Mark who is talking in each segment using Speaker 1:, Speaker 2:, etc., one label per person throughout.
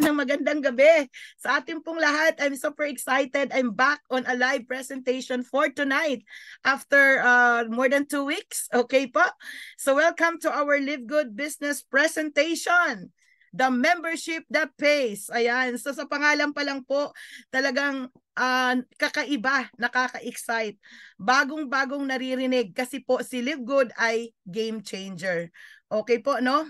Speaker 1: magandang gabi sa ating pong lahat. I'm super excited. I'm back on a live presentation for tonight after more than 2 weeks. Okay po? So welcome to our Live Good Business presentation. The membership that pays. Ayan. So sa pangalan pa lang po, talagang kakaiba, nakaka-excite. Bagong-bagong naririnig kasi po si Live Good ay game changer. Okay po, no?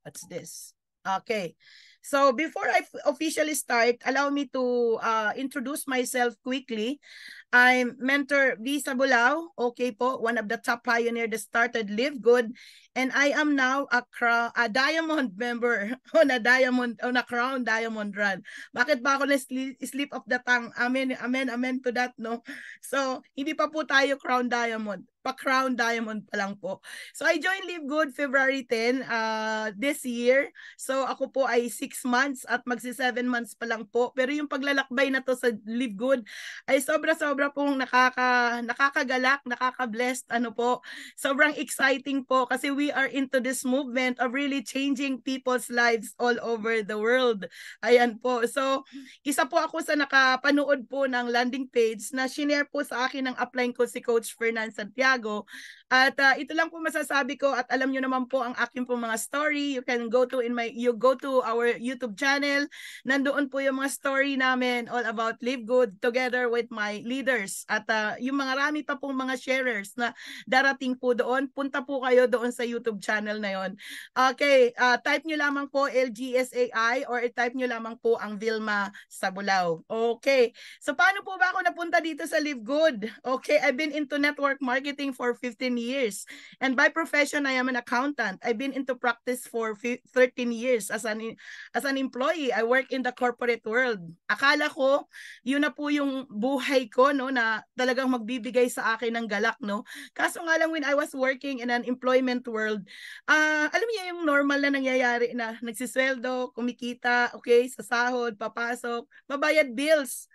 Speaker 1: What's this? Okay. So before I officially start, allow me to introduce myself quickly. I'm Mentor V. Sabulao, okay po, one of the top pioneers that started Live Good, and I am now a diamond member on a Crown Diamond Run. Bakit ba ako na slip of the tongue? Amen, amen, amen to that, no? So, hindi pa po tayo Crown Diamond. Pa-Crown Diamond pa lang po. So I joined Live Good February 10 this year. So ako po ay 6 months at magsi 7 months pa lang po. Pero yung paglalakbay na to sa Live Good ay sobra-sobra pong nakakagalak, nakaka-blessed, ano po. Sobrang exciting po kasi we are into this movement of really changing people's lives all over the world. Ayan po. So isa po ako sa nakapanood po ng landing page na shinare po sa akin ng upline ko si Coach Fernan Santiago. At ito lang po masasabi ko at alam nyo naman po ang aking po mga story. You go to our YouTube channel. Nandoon po yung mga story namin all about Live Good together with my leaders. At yung mga rami pa pong mga sharers na darating po doon, punta po kayo doon sa YouTube channel na yon. Okay, type nyo lamang po LGSAI or type nyo lamang po ang Vilma Sabulao. Okay, so paano po ba ako napunta dito sa Live Good? Okay, I've been into network marketing for 15 years. And by profession, I am an accountant. I've been into practice for 13 years as an employee. I work in the corporate world. Akala ko, yun na po yung buhay ko, no, na talagang magbibigay sa akin ng galak, no. Kaso nga lang when I was working in an employment world, alam niyo yung normal na nangyayari na nagsisweldo, kumikita, okay, sa sahod, papasok, babayad bills.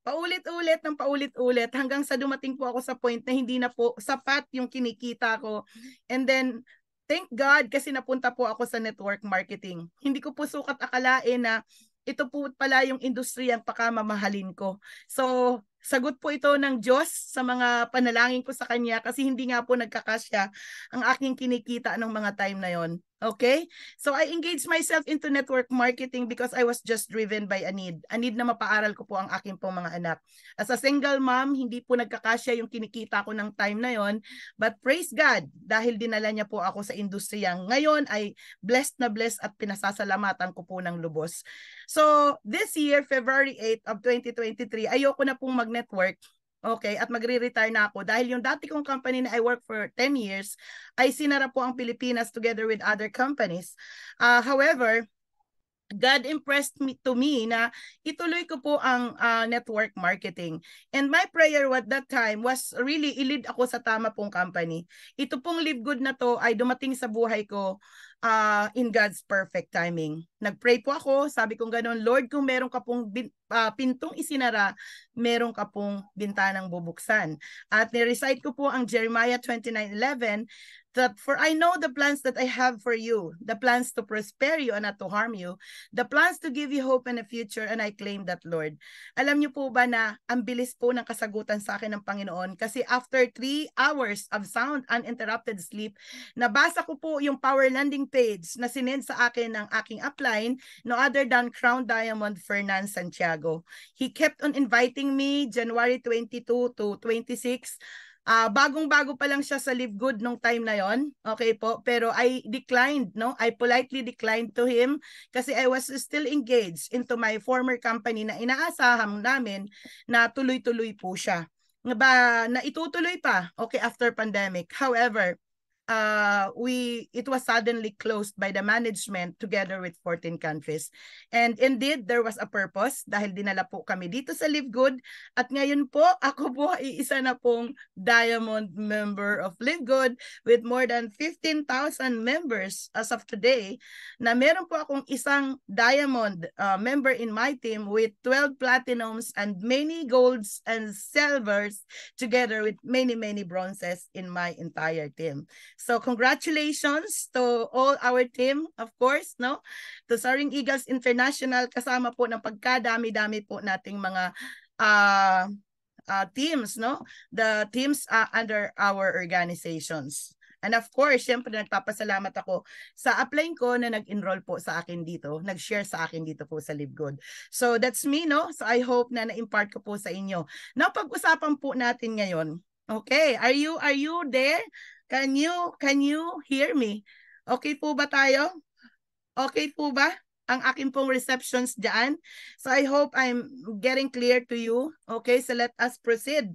Speaker 1: Paulit-ulit ng paulit-ulit hanggang sa dumating po ako sa point na hindi na po sapat yung kinikita ko. And then, thank God kasi napunta po ako sa network marketing. Hindi ko po sukat akalain na ito po pala yung industriyang pakamamahalin ko. So, sagot po ito ng Diyos sa mga panalangin ko sa Kanya kasi hindi nga po nagkakasya ang aking kinikita ng mga time na yon. Okay? So I engaged myself into network marketing because I was just driven by a need. A need na mapaaral ko po ang aking pong mga anak. As a single mom, hindi po nagkakasya yung kinikita ko ng time na yon. But praise God, dahil dinala niya po ako sa industriyang ngayon ay blessed na blessed at pinasasalamatan ko po ng lubos. So this year, February 8 of 2023, ayoko na pong mag-network. Okay, at magre-retire na ako dahil yung dati kong company na I work for 10 years ay sinara po ang Pilipinas together with other companies. However, God impressed to me na ituloy ko po ang network marketing. And my prayer at that time was really i-lead ako sa tama pong company. Ito pong Live Good na to ay dumating sa buhay ko in God's perfect timing. Nag-pray po ako, sabi kong gano'n, Lord, kung meron ka pong pintong isinara, meron ka pong bintanang bubuksan. At ni-recite ko po ang Jeremiah 29:11, that for I know the plans that I have for you, the plans to prosper you and not to harm you, the plans to give you hope and a future, and I claim that, Lord. Alam niyo po ba na ang bilis po ng kasagutan sa akin ng Panginoon kasi after 3 hours of sound uninterrupted sleep, nabasa ko po yung power landing page na sinend sa akin ng aking upline, no other than Crown Diamond Fernan Santiago. He kept on inviting me January 22 to 26. Bagong-bago pa lang siya sa Live Good nung time na yon. Okay po, pero I declined, no? I politely declined to him kasi I was still engaged into my former company na inaasahan namin na tuloy-tuloy po siya. Na itutuloy pa, okay, after pandemic. However, it was suddenly closed by the management together with 14 countries. And indeed, there was a purpose dahil dinala po kami dito sa Live Good. At ngayon po, ako po ay isa na pong diamond member of Live Good with more than 15,000 members as of today, na meron po akong isang diamond member in my team with 12 platinums and many golds and silvers together with many bronzes in my entire team. So congratulations to all our team, of course, no? To Soaring Eagles International, kasama po ng pagkadami-dami po nating mga teams, no? The teams under our organizations. And of course, syempre nagpapasalamat ako sa upline ko na nag-enroll po sa akin dito, nag-share sa akin dito po sa Live Good. So that's me, no? So I hope na na-impart ko po sa inyo. Now, pag-usapan po natin ngayon. Okay, are you there? Can you hear me? Okay po ba tayo? Okay po ba ang aking pong receptions dyan? So I hope I'm getting clear to you. Okay, so let us proceed.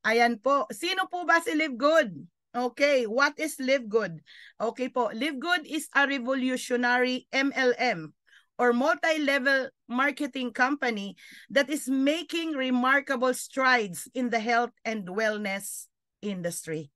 Speaker 1: Ayan po. Sino po ba si Live Good? Okay, what is Live Good? Okay po, Live Good is a revolutionary MLM or multi-level marketing company that is making remarkable strides in the health and wellness industry.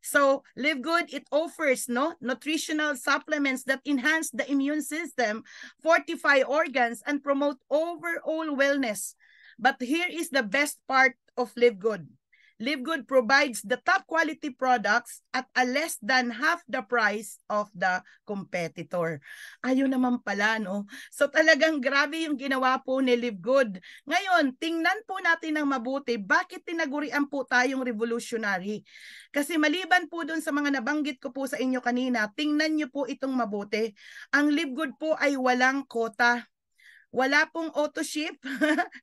Speaker 1: So, Live Good, it offers nutritional supplements that enhance the immune system, fortify organs, and promote overall wellness. But here is the best part of Live Good. Live Good provides the top quality products at a less than half the price of the competitor. Ayun naman pala, no? So talagang grabe yung ginawa po ni Live Good. Ngayon, tingnan po natin ng mabuti, bakit tinagurian po tayong revolutionary? Kasi maliban po dun sa mga nabanggit ko po sa inyo kanina, tingnan nyo po itong mabuti. Ang Live Good po ay walang quota. Wala pong auto ship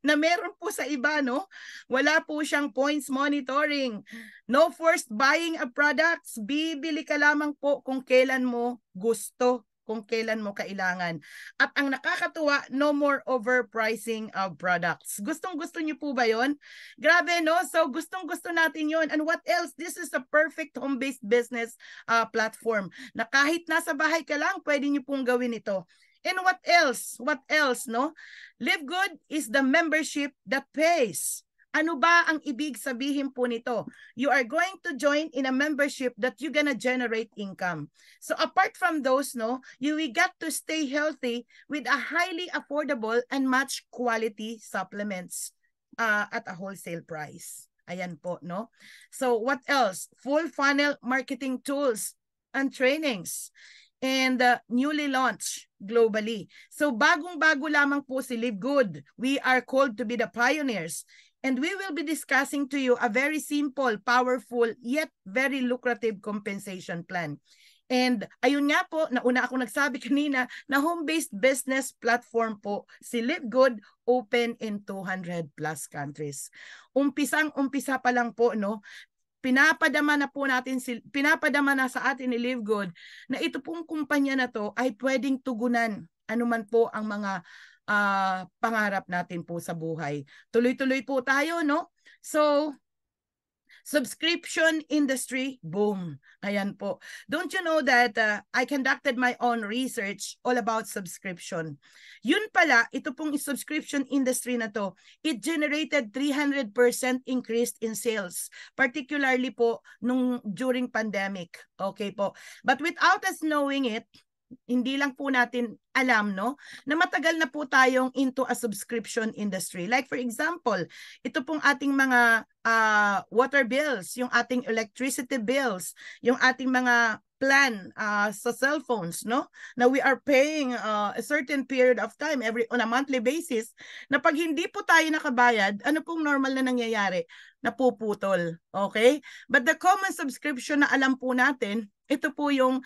Speaker 1: na meron po sa iba, no? Wala po siyang points monitoring. No forced buying of products. Bibili ka lamang po kung kailan mo gusto, kung kailan mo kailangan. At ang nakakatuwa, no more overpricing of products. Gustong-gusto niyo po ba yon? Grabe, no? So gustong-gusto natin yon. And what else? This is a perfect home-based business platform na kahit nasa bahay ka lang, pwede niyo pong gawin ito. And what else? What else, no? Live Good is the membership that pays. Ano ba ang ibig sabihin po nito? You are going to join in a membership that you're gonna generate income. So apart from those, no, you will get to stay healthy with a highly affordable and much quality supplements at a wholesale price. Ayan po, no? So what else? Full funnel marketing tools and trainings. And newly launched globally. So bagong-bago lamang po si Live Good. We are called to be the pioneers. And we will be discussing to you a very simple, powerful, yet very lucrative compensation plan. And ayun nga po, nauna ako nagsabi kanina na home-based business platform po si Live Good, open in 200 plus countries. Umpisa pa lang po, no? Pinapadama na sa atin ni Live Good na ito pong kumpanya na to ay pwedeng tugunan anuman po ang mga pangarap natin po sa buhay. Tuloy-tuloy po tayo, no? So, subscription industry, boom. Ayan po. Don't you know that I conducted my own research all about subscription. Yun pala, ito pong subscription industry na to, it generated 300% increase in sales, particularly po during pandemic. Okay po. But without us knowing it, hindi lang po natin alam, no, na matagal na po tayong into a subscription industry. Like for example, ito pong ating mga water bills, yung ating electricity bills, yung ating mga plan sa cellphones, no? Na we are paying a certain period of time on a monthly basis, na pag hindi po tayo nakabayad, ano pong normal na nangyayari? Napuputol, okay? But the common subscription na alam po natin, ito po yung,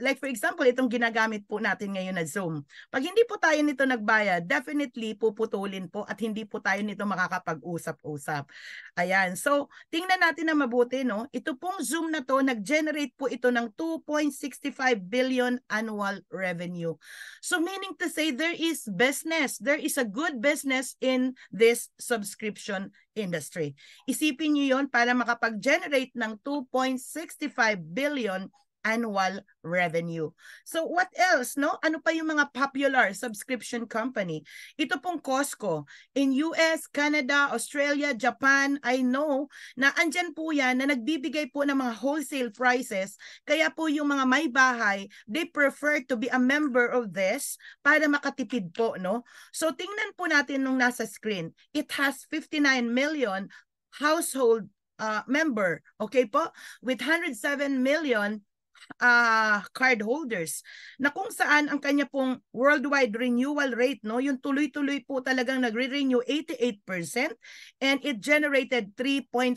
Speaker 1: like for example, itong ginagamit po natin ngayon na Zoom. Pag hindi po tayo nito nagbayad, definitely puputulin po at hindi po tayo nito makakapag-usap-usap. Ayan. So, tingnan natin na mabuti, no? Ito pong Zoom na to, nag-generate po ito ng 2.65 billion annual revenue. So, meaning to say, there is business. There is a good business in this subscription industry. Isipin nyo yon para makapag-generate ng 2.65 billion annual revenue. So what else, no? Ano pa yung mga popular subscription company? Ito pong Costco. In US, Canada, Australia, Japan, I know na andyan po yan na nagbibigay po ng mga wholesale prices. Kaya po yung mga may bahay, they prefer to be a member of this para makatipid po, no? So tingnan po natin nung nasa screen. It has 59 million household member. Okay po? With 107 million card holders, na kung saan ang kanya pong worldwide renewal rate, no, yung tuloy-tuloy po talagang nagre-renew 88%, and it generated 3.5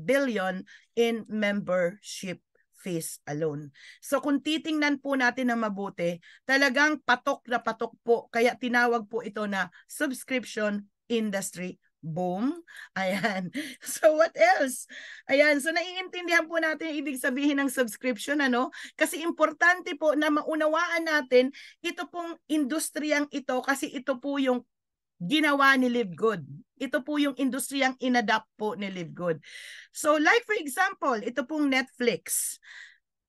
Speaker 1: billion in membership fees alone. So kung titingnan po natin ng mabuti, talagang patok na patok po, kaya tinawag po ito na subscription industry boom. Ayan. So what else? Ayan. So naiintindihan po natin yung ibig sabihin ng subscription, ano? Kasi importante po na maunawaan natin ito pong industriyang ito, kasi ito po yung ginawa ni Live Good. Ito po yung industriyang inadapt po ni Live Good. So like for example, ito pong Netflix.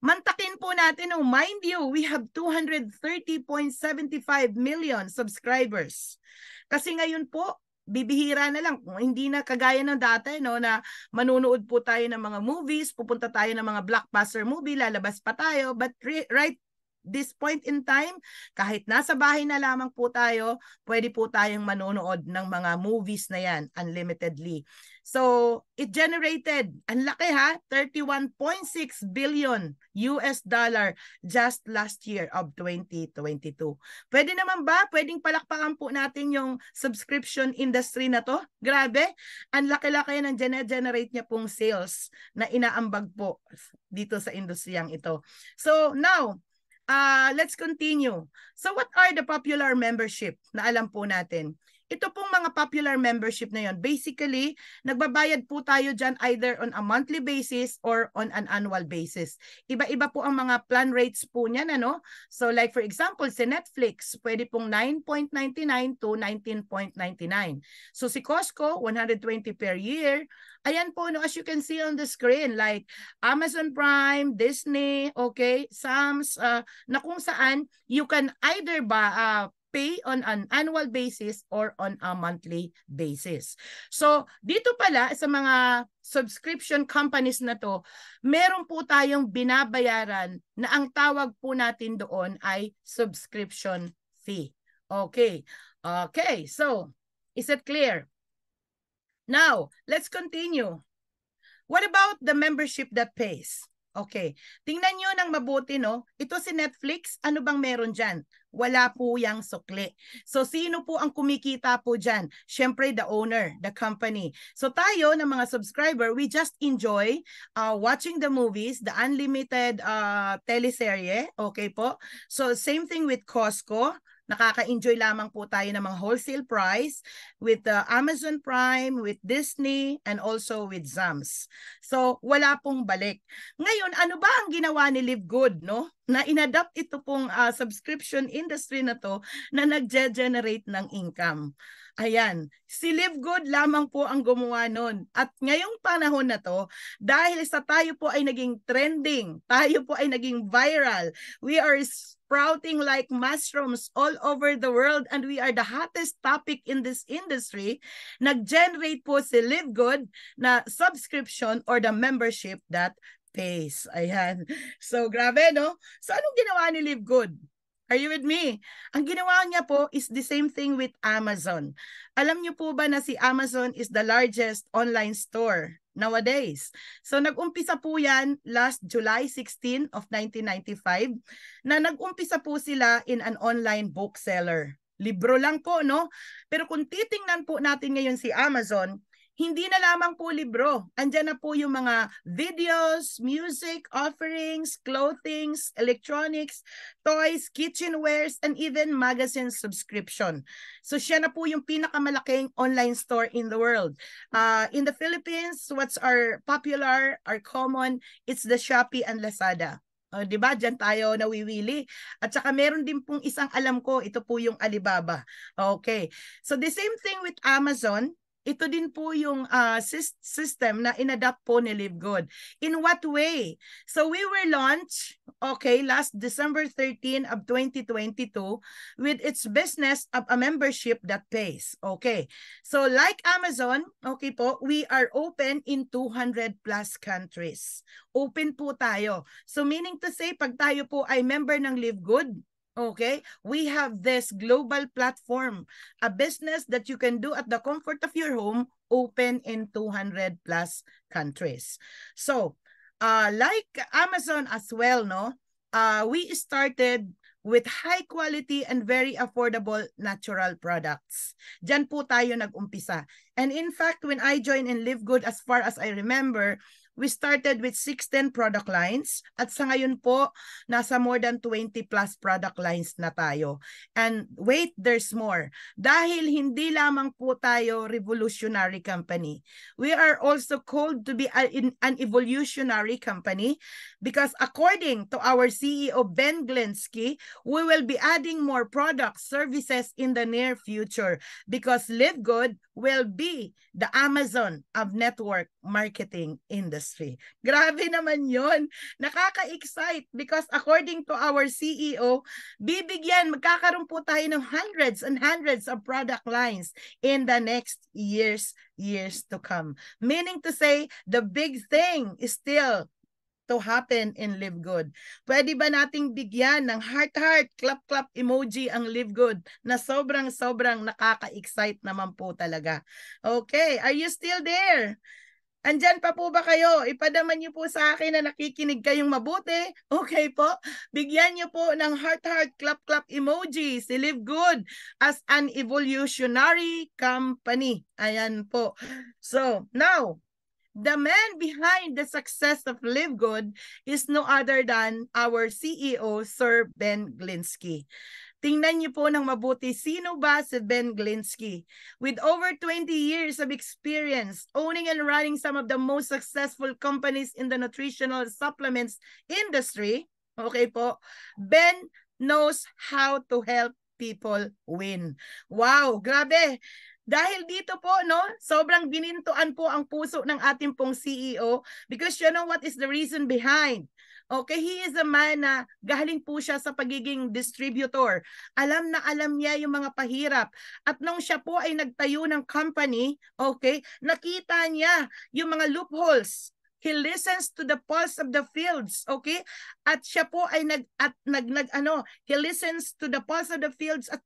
Speaker 1: Mantakin po natin, oh, mind you, we have 230.75 million subscribers. Kasi ngayon po, bibihira na lang, hindi na kagaya ng dati, no, na manunood po tayo ng mga movies, pupunta tayo ng mga blockbuster movie, lalabas pa tayo, but right this point in time, kahit nasa bahay na lamang po tayo, pwede po tayong manonood ng mga movies na yan unlimitedly. So, it generated, ang laki ha, 31.6 billion US dollar just last year of 2022. Pwede naman ba? Pwedeng palakpakan po natin yung subscription industry na to? Grabe, ang laki-laki ng generate niya pong sales na inaambag po dito sa industriyang ito. So, now, let's continue. So what are the popular membership na alam po natin? Ito pong mga popular membership na yon, basically, nagbabayad po tayo dyan either on a monthly basis or on an annual basis. Iba-iba po ang mga plan rates po niyan, ano? So like for example, si Netflix, pwede pong 9.99 to 19.99. So si Costco, 120 per year. Ayan po, no, as you can see on the screen, like Amazon Prime, Disney, okay, Sam's, na kung saan you can either pay on an annual basis or on a monthly basis. So, dito pala sa mga subscription companies na to, meron po tayong binabayaran na ang tawag po natin doon ay subscription fee. Okay. Okay, so, is it clear? Now, let's continue. What about the membership that pays? Okay. Tingnan nyo ng mabuti, no? Ito si Netflix, ano bang meron dyan? Wala po yang sukli. So, sino po ang kumikita po dyan? Siyempre, the owner, the company. So, tayo ng mga subscriber, we just enjoy watching the movies, the unlimited teleserye. Okay po? So, same thing with Costco. Nakaka-enjoy lamang po tayo ng mga wholesale price with Amazon Prime, with Disney, and also with Zams. So, wala pong balik. Ngayon, ano ba ang ginawa ni Live Good, no? Na inadapt ito pong subscription industry na to na nag-generate ng income. Ayan, si Live Good lamang po ang gumawa nun. At ngayong panahon na to, dahil sa tayo po ay naging trending, tayo po ay naging viral, we are sprouting like mushrooms all over the world, and we are the hottest topic in this industry, nag-generate po si Live Good na subscription or the membership that pays. Ayan. So, grabe, no? So, anong ginawa ni Live Good? Are you with me? Ang ginawa niya po is the same thing with Amazon. Alam niyo po ba na si Amazon is the largest online store nowadays? So nag-umpisa po yan last July 16 of 1995 na nag-umpisa po sila in an online bookseller. Libro lang po, no? Pero kung titingnan po natin ngayon si Amazon, hindi na lamang po libro. Andyan na po yung mga videos, music, offerings, clothings, electronics, toys, kitchenwares, and even magazine subscription. So siya na po yung pinakamalaking online store in the world. In the Philippines, what's our popular, our common, it's the Shopee and Lazada. Diba? Diyan tayo nawiwili. At saka meron din pong isang alam ko, ito po yung Alibaba. Okay. So the same thing with Amazon. Ito din po yung system na inadapt po ni Live Good. In what way? So we were launched, okay, last December 13 of 2022 with its business of a membership that pays. Okay. So like Amazon, okay po, we are open in 200 plus countries. Open po tayo. So meaning to say, pag tayo po ay member ng Live Good, Okay, we have this global platform, a business that you can do at the comfort of your home, open in 200 plus countries. So, like Amazon as well, no? We started with high quality and very affordable natural products. Diyan po tayo nag-umpisa. And in fact, when I joined in Live Good, as far as I remember, we started with 16 product lines at sa ngayon po, nasa more than 20 plus product lines na tayo. And wait, there's more. Dahil hindi lamang po tayo revolutionary company, we are also called to be an evolutionary company because according to our CEO, Ben Glinsky, we will be adding more products, services in the near future because Live Good will be the Amazon of network marketing industry. Grabe naman yon. Nakaka-excite because according to our CEO, magkakaroon po tayo ng hundreds and hundreds of product lines in the next years to come. Meaning to say, the big thing is still to happen in Live Good. Pwede ba nating bigyan ng heart, clap emoji ang Live Good na sobrang nakaka-excite naman po talaga. Okay, are you still there? Andyan pa po ba kayo? Ipadaman niyo po sa akin na nakikinig kayong mabuti. Okay po? Bigyan niyo po ng heart, clap emoji si Live Good as an evolutionary company. Ayan po. So, now, the man behind the success of Live Good is no other than our CEO, Sir Ben Glinsky. Tingnan niyo po ng mabuti, sino ba si Ben Glinsky? With over 20 years of experience owning and running some of the most successful companies in the nutritional supplements industry, okay po, Ben knows how to help people win. Wow, grabe! Dahil dito po, no, sobrang ginintuan po ang puso ng ating pong CEO because you know what is the reason behind. Okay, he is a man na galing po siya sa pagiging distributor. Alam na alam niya yung mga pahirap. At nung siya po ay nagtayo ng company, okay, nakita niya yung mga loopholes. He listens to the pulse of the fields, okay? At siya po ay he listens to the pulse of the fields at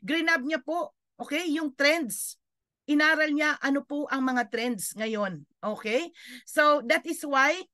Speaker 1: grinab niya po, okay, yung trends. Inaral niya ano po ang mga trends ngayon, okay? So that is why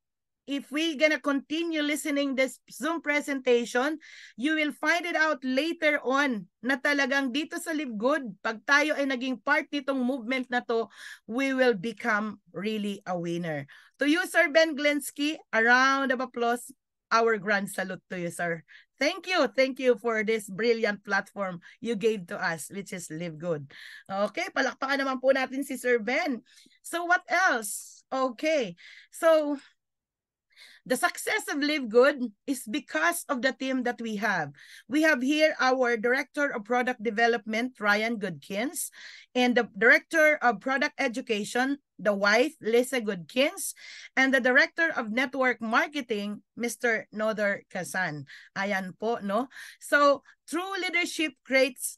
Speaker 1: if we gonna continue listening this Zoom presentation, you will find it out later on na talagang dito sa Live Good, pag tayo ay naging part nitong movement na to, we will become really a winner. To you, Sir Ben Glinsky, a round of applause. Our grand salute to you, sir. Thank you for this brilliant platform you gave to us, which is Live Good. Okay, palakpakan naman po natin si Sir Ben. So what else? Okay, so the success of Live Good is because of the team that we have. We have here our Director of Product Development, Ryan Goodkins, and the Director of Product Education, the wife, Lisa Goodkins, and the Director of Network Marketing, Mr. Noder Kazan. Ayan po, no? So, true leadership creates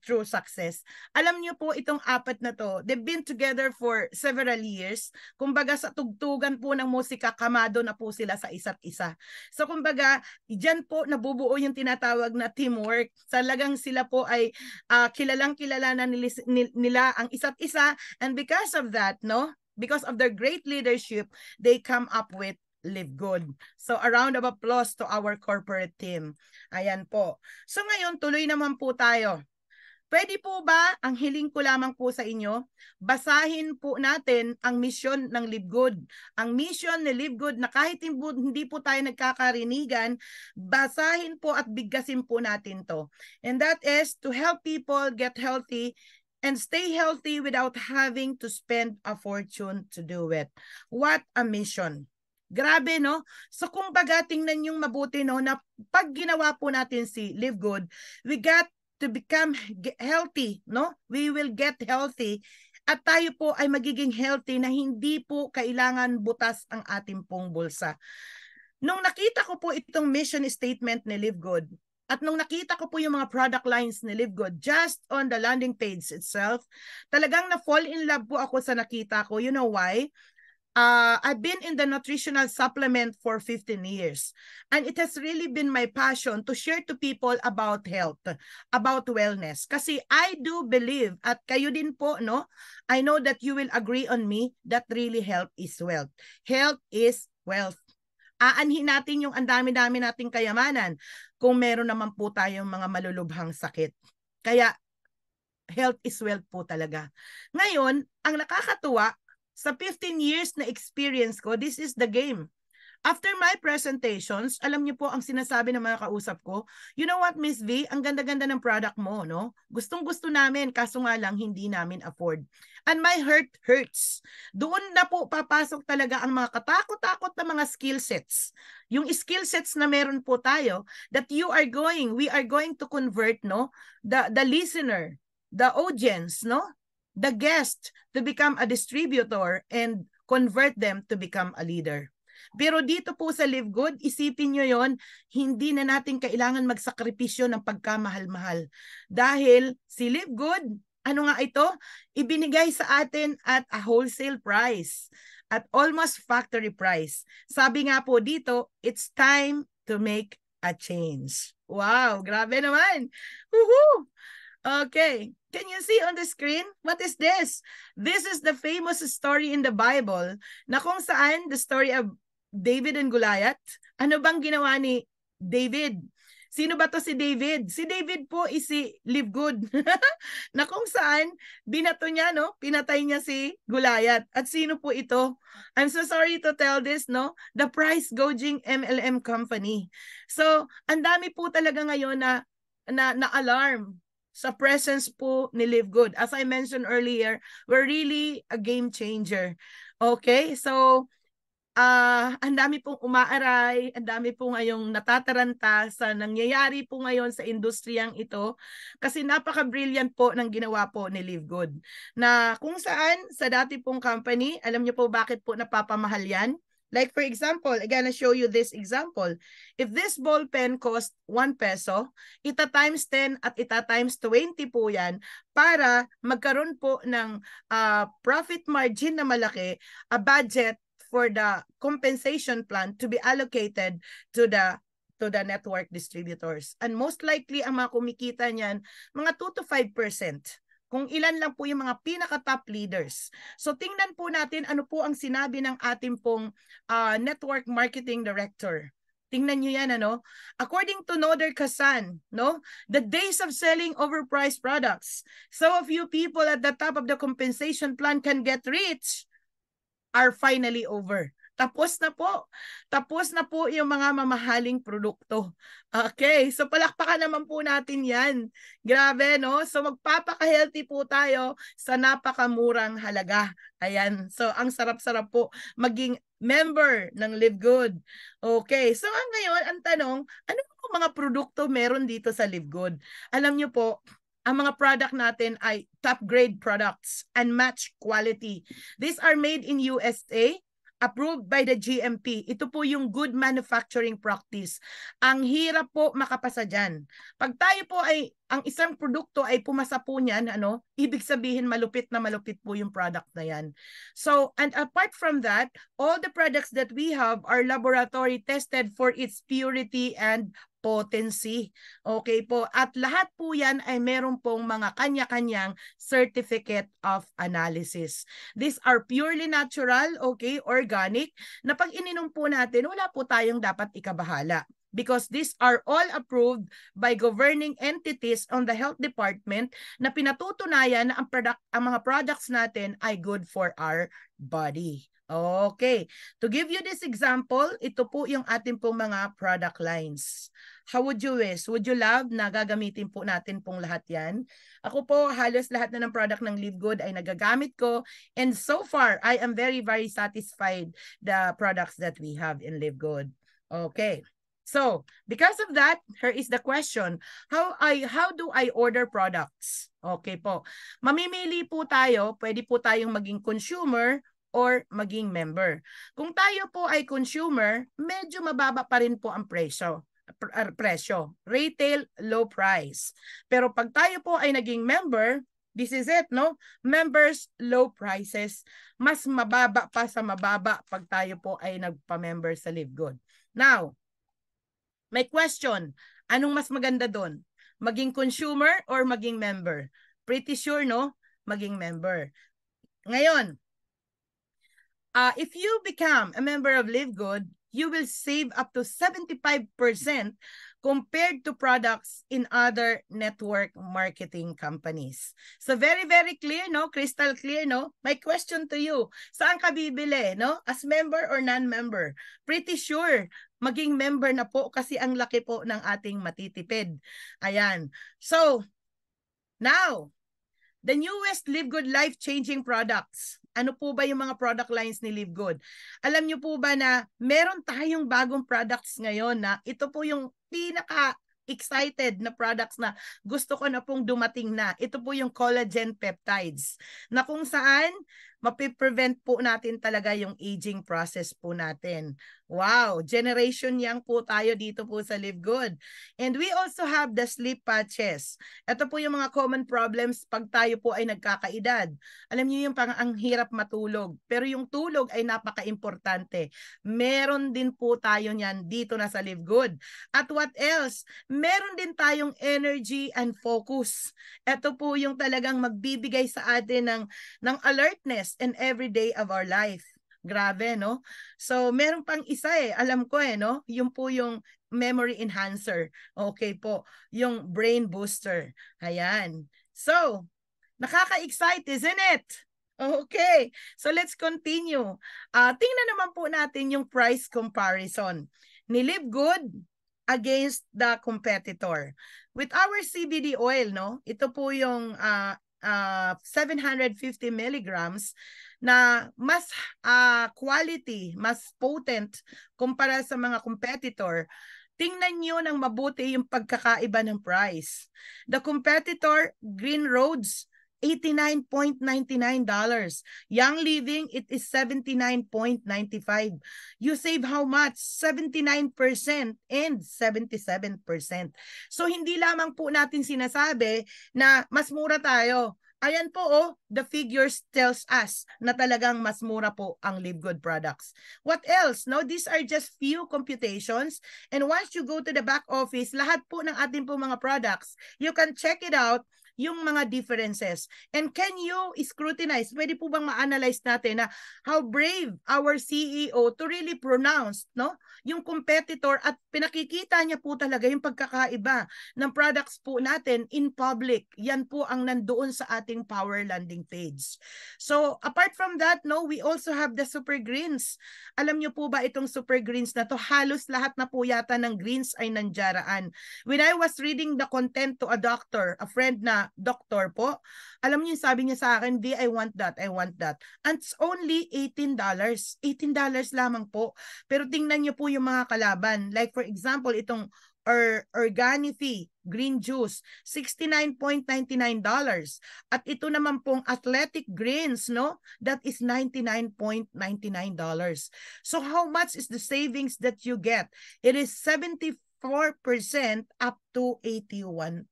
Speaker 1: true success. Alam niyo po itong apat na to, they've been together for several years. Kumbaga sa tugtugan po ng musika, kamado na po sila sa isa't isa. So kumbaga, diyan po nabubuo yung tinatawag na teamwork. Talagang sila po ay kilalang-kilala na nila ang isa't isa, and because of that, no? Because of their great leadership, they come up with Live Good. So a round of applause to our corporate team. Ayan po. So ngayon, tuloy naman po tayo. Pwede po ba, ang hiling ko lamang po sa inyo, basahin po natin ang mission ng Live Good. Ang mission ni Live Good na kahit hindi po tayo nagkakarinigan, basahin po at bigkasin po natin to. And that is to help people get healthy and stay healthy without having to spend a fortune to do it. What a mission! Grabe, no? So kumbaga, tingnan yung mabuti, no, na pag ginawa po natin si Live Good, we got to become healthy, no? We will get healthy at tayo po ay magiging healthy na hindi po kailangan butas ang ating pong bulsa. Nung nakita ko po itong mission statement ni Live Good at nung nakita ko po yung mga product lines ni Live Good just on the landing page itself, talagang na-fall in love po ako sa nakita ko. You know why? I've been in the nutritional supplement for 15 years. And it has really been my passion to share to people about health, about wellness. Kasi I do believe, at kayo din po, no? I know that you will agree on me that really health is wealth. Health is wealth. Aanhin natin yung ang dami-dami nating kayamanan kung meron naman po tayong mga malulubhang sakit. Kaya, health is wealth po talaga. Ngayon, ang nakakatuwa, sa 15 years na experience ko, this is the game. After my presentations, alam niyo po ang sinasabi ng mga kausap ko, you know what, Miss V, ang ganda-ganda ng product mo, no? Gustong-gusto namin, kaso nga lang hindi namin afford. And my heart hurts. Doon na po papasok talaga ang mga katakot-takot na mga skill sets. Yung skill sets na meron po tayo, that we are going to convert, no? The listener, the audience, no? The guest to become a distributor and convert them to become a leader. Pero dito po sa Live Good, isipin nyo yon, hindi na natin kailangan magsakripisyo ng pagkamahal-mahal. Dahil si Live Good, ano nga ito? Ibinigay sa atin at a wholesale price, at almost factory price. Sabi nga po dito, it's time to make a change. Wow, grabe naman. Woohoo! Okay, can you see on the screen? What is this? This is the famous story in the Bible na kung saan the story of David and Goliath. Ano bang ginawa ni David? Sino ba to si David? Si David po is si Live Good. Na kung saan binato niya, no? Pinatay niya si Goliath. At sino po ito? I'm so sorry to tell this, no? The price gouging MLM company. So, ang dami po talaga ngayon na alarm sa presence po ni Live Good. As I mentioned earlier, we're really a game changer. Okay? So, ang dami pong umaaray, ang dami po ngayong natataranta sa nangyayari po ngayon sa industriyang ito kasi napaka-brilliant po ng ginawa po ni Live Good. Na kung saan sa dati pong company, alam niyo po bakit po napapamahal yan? Like for example, I'm gonna show you this example. If this ball pen cost 1 peso, ita times 10 at ita times 20 po yan para magkaroon po ng profit margin na malaki, a budget for the compensation plan to be allocated to the network distributors. And most likely, ang mga kumikita niyan, mga 2 to 5%. Kung ilan lang po yung mga pinaka-top leaders. So tingnan po natin ano po ang sinabi ng ating pong network marketing director. Tingnan nyo yan, ano? According to Noder Kazan, no? The days of selling overpriced products, so a few people at the top of the compensation plan can get rich, are finally over. Tapos na po. Tapos na po yung mga mamahaling produkto. Okay, so palakpakan naman po natin yan. Grabe, no? So magpapaka-healthy po tayo sa napakamurang halaga. Ayan, so ang sarap-sarap po maging member ng Live Good. Okay, so ngayon, ang tanong, ano po mga produkto meron dito sa Live Good? Alam nyo po, ang mga product natin ay top grade products and match quality. These are made in USA, approved by the GMP. Ito po yung good manufacturing practice. Ang hirap po makapasa dyan. Pag tayo po ay, ang isang produkto ay pumasa po niyan, ano, ibig sabihin malupit na malupit po yung product na yan. So, and apart from that, all the products that we have are laboratory tested for its purity and potency. Okay po. At lahat po yan ay meron pong mga kanya-kanyang certificate of analysis. These are purely natural, okay, organic, na pag ininom po natin, wala po tayong dapat ikabahala. Because these are all approved by governing entities on the health department na pinatutunayan na ang mga products natin ay good for our body. Okay. To give you this example, ito po yung ating pong mga product lines. How would you wish? Would you love na gagamitin po natin pong lahat yan? Ako po, halos lahat na ng product ng Live Good ay nagagamit ko. And so far, I am very, very satisfied the products that we have in Live Good. Okay. So, because of that, here is the question. How do I order products? Okay po. Mamimili po tayo, pwede po tayong maging consumer or maging member. Kung tayo po ay consumer, medyo mababa pa rin po ang presyo. Retail, low price. Pero pag tayo po ay naging member, This is it, no? Members, low prices. Mas mababa pa sa mababa pag tayo po ay nagpa-member sa Live Good. Now, may question. Anong mas maganda doon? Maging consumer or maging member? Pretty sure, no? Maging member. Ngayon, if you become a member of Live Good, you will save up to 75% compared to products in other network marketing companies. So very, very clear, no? Crystal clear, no? My question to you, saan ka bibili, no? As member or non-member? Pretty sure, maging member na po kasi ang laki po ng ating matitipid. Ayan. So, now, the newest Live Good life-changing products. Ano po ba yung mga product lines ni Live Good? Alam niyo po ba na meron tayong bagong products ngayon na ito po yung pinaka-excited na products na gusto ko na pong dumating na. Ito po yung collagen peptides na kung saan mapiprevent po natin talaga yung aging process po natin. Wow, generation young po tayo dito po sa Live Good. And we also have the sleep patches. Ito po yung mga common problems pag tayo po ay nagkakaedad. Alam niyo yung ang hirap matulog. Pero yung tulog ay napaka-importante. Meron din po tayo niyan dito na sa Live Good. At what else? Meron din tayong energy and focus. Ito po yung talagang magbibigay sa atin ng alertness in every day of our life. Grabe, no? So, meron pang isa alam ko no? Yung po yung memory enhancer. Okay po. Yung brain booster. Ayan. So, nakaka-excite, isn't it? Okay. So, let's continue. Tingnan naman po natin yung price comparison ni Live Good against the competitor. With our CBD oil, no? Ito po yung 750 milligrams na mas quality, mas potent kumpara sa mga competitor. Tingnan nyo ng mabuti yung pagkakaiba ng price. The competitor, Green Roads, $89.99. Young Living, it is $79.95. You save how much? 79% and 77%. So hindi lamang po natin sinasabi na mas mura tayo. Ayan po, the figures tells us na talagang mas mura po ang Live Good products. What else? No, these are just few computations. And once you go to the back office, lahat po ng ating po mga products, you can check it out, yung mga differences. And can you scrutinize? Pwede po bang ma-analyze natin na how brave our CEO to really pronounce, no? Yung competitor at pinakikita niya po talaga yung pagkakaiba ng products po natin in public. Yan po ang nandoon sa ating Power Landing page. So, apart from that, no, we also have the Super Greens. Alam niyo po ba itong Super Greens na to? Halos lahat na po yata ng greens ay nandiyaraan. When I was reading the content to a doctor, a friend na doktor po, alam niyo, sabi niya sa akin, "Di, I want that, I want that." And it's only $18. $18 lamang po. Pero tingnan niyo po yung mga kalaban. Like for example, itong Organifi green juice, $69.99. At ito naman pong Athletic Greens, no? That is $99.99. So how much is the savings that you get? It is 74% up to 81%.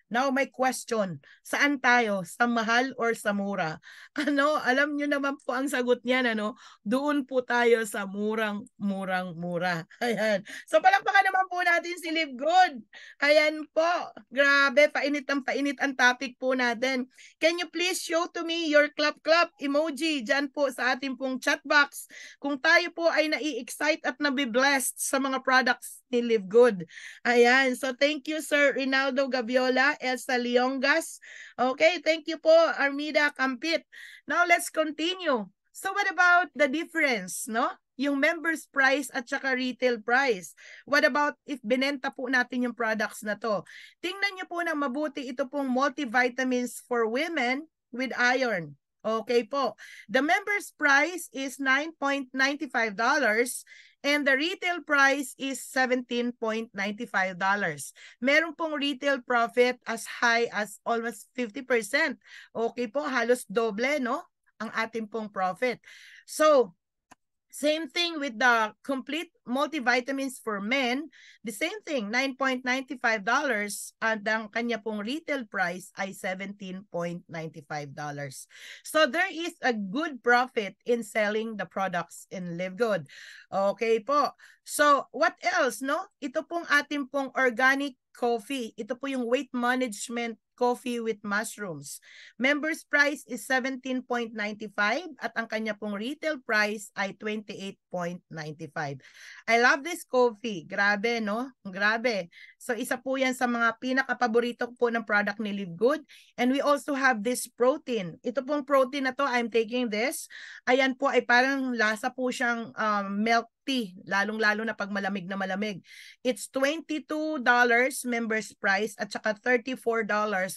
Speaker 1: Now, my question, saan tayo? Sa mahal or sa mura? Ano, alam nyo naman po ang sagot niyan, ano? Doon po tayo sa mura. Ayan. So, palakpakan naman po natin si Live Good. Ayan po. Grabe, painit ang topic po natin. Can you please show to me your clap emoji dyan po sa ating pong chat box kung tayo po ay nai-excite at nabiblessed sa mga products ni Live Good. Ayan. So, thank you, Sir Rinaldo Gaviola, Elsa Leongas. Okay, thank you po, Armida Campit. Now, let's continue. So, what about the difference, no? Yung members price at saka retail price. What about if binenta po natin yung products na to? Tingnan nyo po ng mabuti, ito pong multivitamins for women with iron. Okay po. The members price is $9.95 and the retail price is $17.95. Meron pong retail profit as high as almost 50%. Okay po, halos doble, no? Ang ating pong profit. So, Same thing with the complete multivitamins for men. The same thing, $9.95 at ang kanya pong retail price ay $17.95. So there is a good profit in selling the products in Live Good. Okay po. So what else, no? Ito pong ating pong organic coffee. Ito po yung weight management coffee with mushrooms. Members price is $17.95 at ang kanya pong retail price ay $28.95. I love this coffee. Grabe, no? Grabe. So isa po yan sa mga pinaka-paborito po ng product ni Live Good. And we also have this protein. Ito pong protein na to, I'm taking this. Ayan po ay parang lasa po siyang milk tea, lalong-lalo na pag malamig na malamig. It's $22 members price at saka $34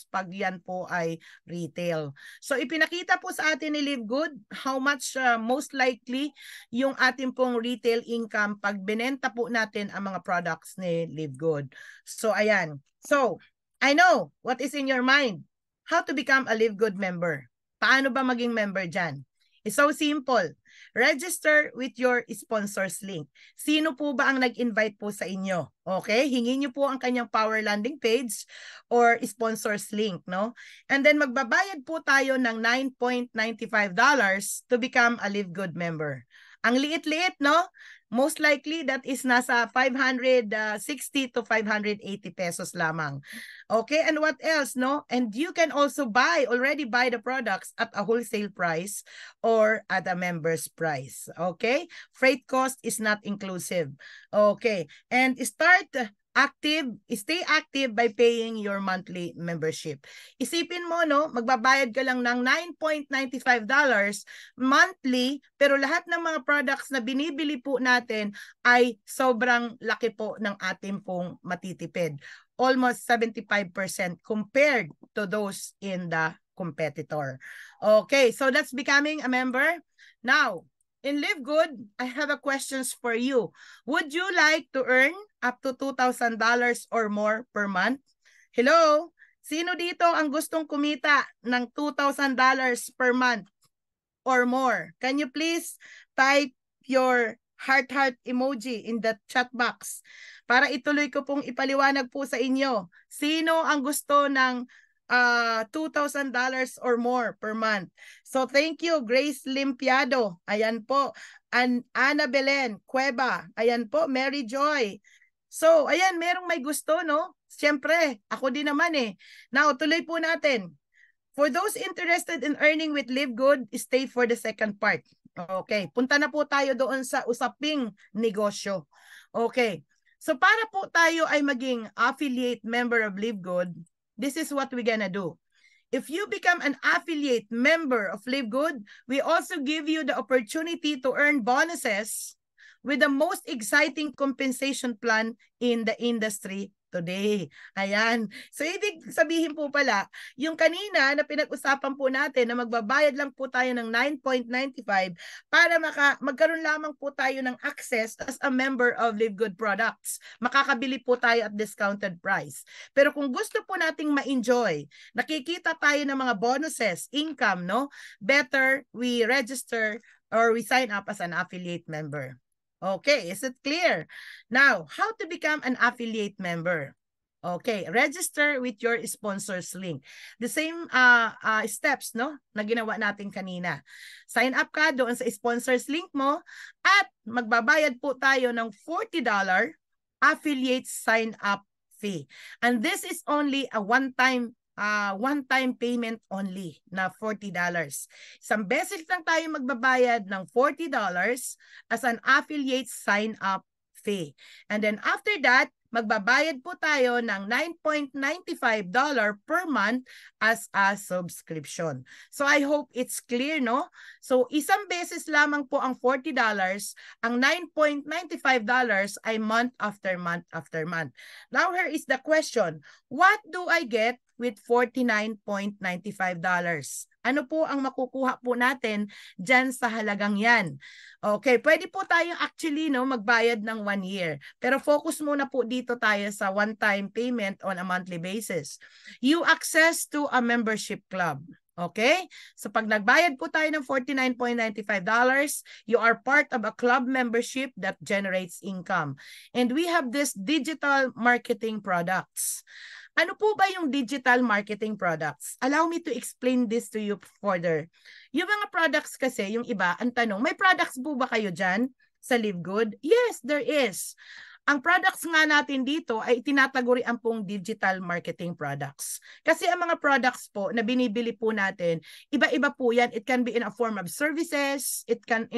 Speaker 1: pag yan po ay retail. So ipinakita po sa atin ni Live Good how much most likely yung ating pong retail income pag binenta po natin ang mga products ni Live Good. So ayan. So I know what is in your mind. How to become a Live Good member. Paano ba maging member dyan? It's so simple. Register with your sponsors link. Sino po ba ang nag-invite po sa inyo? Okay? Hingin niyo po ang kanyang Power Landing page or sponsors link, no? And then magbabayad po tayo ng $9.95 to become a Live Good member. Ang liit-liit, no? Most likely, that is nasa 560 to 580 pesos lamang. Okay, and what else, no? And you can also already buy the products at a wholesale price or at a member's price. Okay, freight cost is not inclusive. Okay, and stay active by paying your monthly membership. Isipin mo, no, magbabayad ka lang ng $9.95 monthly, pero lahat ng mga products na binibili po natin ay sobrang laki po ng ating pong matitipid. Almost 75% compared to those in the competitor. Okay, so that's becoming a member. Now, in Live Good, I have a questions for you. Would you like to earn up to $2,000 or more per month? Hello? Sino dito ang gustong kumita ng $2,000 per month or more? Can you please type your heart emoji in the chat box para ituloy ko pong ipaliwanag po sa inyo. Sino ang gusto ng $2,000 or more per month? So thank you, Grace Limpiado. Ayan po. Ana Belen Cueva. Ayan po, Mary Joy. So ayan, merong may gusto, no? Siyempre, ako din naman eh. Now, tuloy po natin. For those interested in earning with Live Good, stay for the second part. Okay, punta na po tayo doon sa usaping negosyo. Okay, so para po tayo ay maging affiliate member of Live Good, this is what we're gonna do. If you become an affiliate member of Live Good, we also give you the opportunity to earn bonuses with the most exciting compensation plan in the industry today. Ayan. So, ibig sabihin po pala, yung kanina na pinag-usapan po natin na magbabayad lang po tayo ng $9.95 para magkaroon lamang po tayo ng access as a member of Live Good Products. Makakabili po tayo at discounted price. Pero kung gusto po nating ma-enjoy, nakikita tayo ng mga bonuses, income, no? Better we register or we sign up as an affiliate member. Okay, is it clear? Now, how to become an affiliate member? Okay, register with your sponsors link. The same steps, no, na ginawa natin kanina. Sign up ka doon sa sponsors link mo at magbabayad po tayo ng $40 affiliate sign up fee. And this is only a one-time payment only na $40. Isang beses lang tayo magbabayad ng $40 as an affiliate sign-up fee. And then after that, magbabayad po tayo ng $9.95 per month as a subscription. So I hope it's clear, no? So isang beses lamang po ang $40, ang $9.95 ay month after month after month. Now here is the question, what do I get with $49.95? Ano po ang makukuha po natin dyan sa halagang yan? Okay, pwede po tayong actually magbayad ng 1 year. Pero focus muna po dito tayo sa one-time payment on a monthly basis. You access to a membership club. Okay? So pag nagbayad po tayo ng $49.95, you are part of a club membership that generates income. And we have this digital marketing products. Ano po ba yung digital marketing products? Allow me to explain this to you further. Yung mga products kasi, yung iba, ang tanong, may products po ba kayo dyan sa Live Good? Yes, there is. Ang products nga natin dito ay tinatagurian pong digital marketing products. Kasi ang mga products po na binibili po natin, iba-iba po yan. It can be in a form of services, it can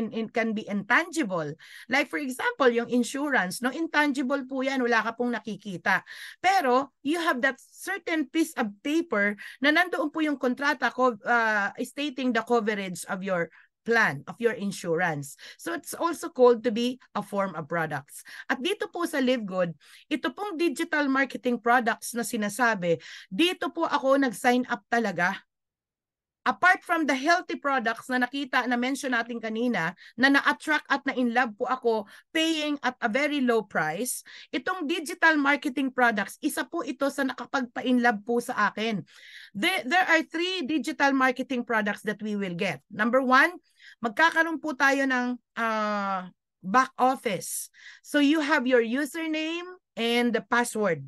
Speaker 1: be intangible. Like for example, yung insurance, no, intangible po yan, wala ka pong nakikita. Pero you have that certain piece of paper na nandoon po yung kontrata stating the coverage of your plan, of your insurance. So it's also called to be a form of products. At dito po sa Live Good, ito pong digital marketing products na sinasabi, dito po ako nag-sign up talaga. Apart from the healthy products na nakita na mention natin kanina, na na-attract at na-inlove po ako paying at a very low price, itong digital marketing products, isa po ito sa nakapagpa-inlove po sa akin. There are 3 digital marketing products that we will get. Number 1, magkakaroon po tayo ng back office. So you have your username and the password.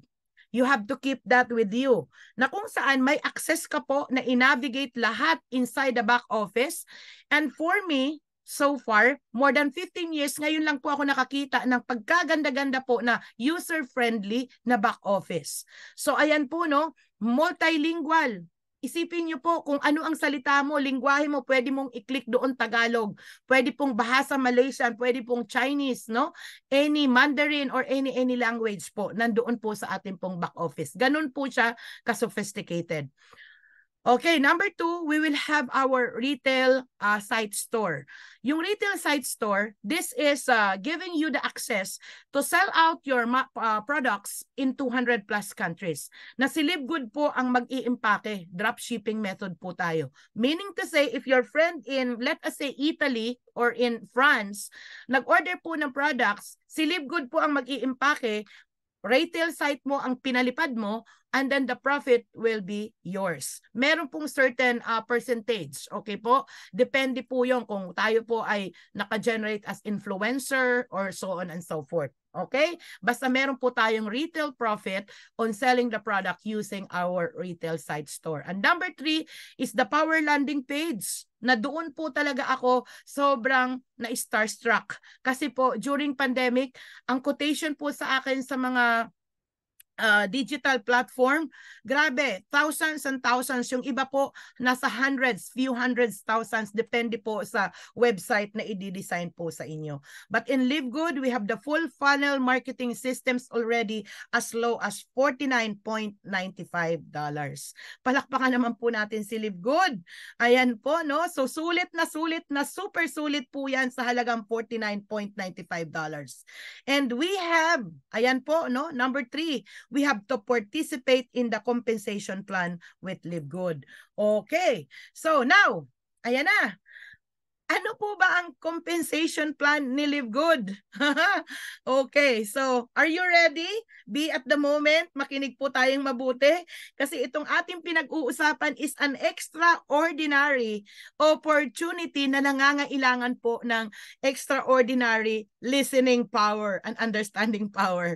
Speaker 1: You have to keep that with you. Na kung saan may access ka po na i-navigate lahat inside the back office. And for me, so far, more than 15 years, ngayon lang po ako nakakita ng pagkaganda-ganda po na user-friendly na back office. So ayan po, no, multilingual. Isipin niyo po kung ano ang salita mo, lingwahe mo, pwede mong i-click doon Tagalog, pwede pong bahasa Malaysian, pwede pong Chinese, no? Any Mandarin or any language po, nandoon po sa ating pong back office. Ganun po siya ka-sophisticated. Okay, number 2, we will have our retail site store. Yung retail site store, this is giving you the access to sell out your products in 200 plus countries. Na si Live Good po ang mag-iimpake, drop shipping method po tayo. Meaning to say, if your friend in, let us say, Italy or in France, nag-order po ng products, si Live Good po ang mag-iimpake, retail site mo ang pinalipad mo, and then the profit will be yours. Meron pong certain percentage, okay po? Depende po yung kung tayo po ay naka-generate as influencer or so on and so forth. Okay? Basta meron po tayong retail profit on selling the product using our retail site store. And number 3 is the power landing page, na doon po talaga ako sobrang na-starstruck. Kasi po, during pandemic, ang quotation po sa akin sa mga digital platform, grabe, thousands and thousands. Yung iba po, nasa hundreds, few hundreds, thousands, depende po sa website na i-design po sa inyo. But in Live Good, we have the full funnel marketing systems already as low as $49.95. Palakpakan naman po natin si Live Good. Ayan po, no? So sulit na, super sulit po yan sa halagang $49.95. And we have, ayan po, no? Number 3, we have to participate in the compensation plan with Live Good. Okay. So now, ayan na. Ano po ba ang compensation plan ni Live Good? Okay, so are you ready? Be at the moment, makinig po tayong mabuti kasi itong ating pinag-uusapan is an extraordinary opportunity na nangangailangan po ng extraordinary listening power and understanding power.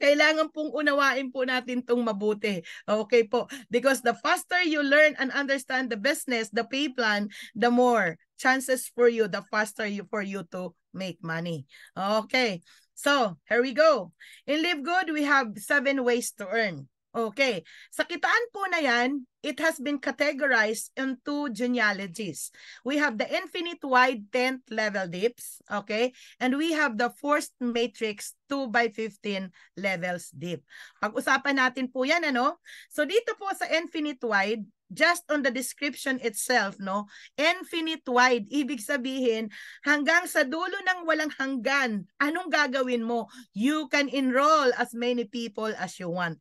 Speaker 1: Kailangan pong unawain po natin itong mabuti. Okay po, because the faster you learn and understand the business, the pay plan, the more chances for you, the faster for you to make money. Okay, so here we go. In Live Good, we have 7 ways to earn. Okay, sa kitaan po na yan, it has been categorized into genealogies. We have the infinite wide 10th level dips, okay? And we have the forced matrix 2x15 levels dip. Pag-usapan natin po yan, ano? So dito po sa infinite wide, just on the description itself, no? Infinite wide, ibig sabihin, hanggang sa dulo ng walang hanggan, anong gagawin mo? You can enroll as many people as you want.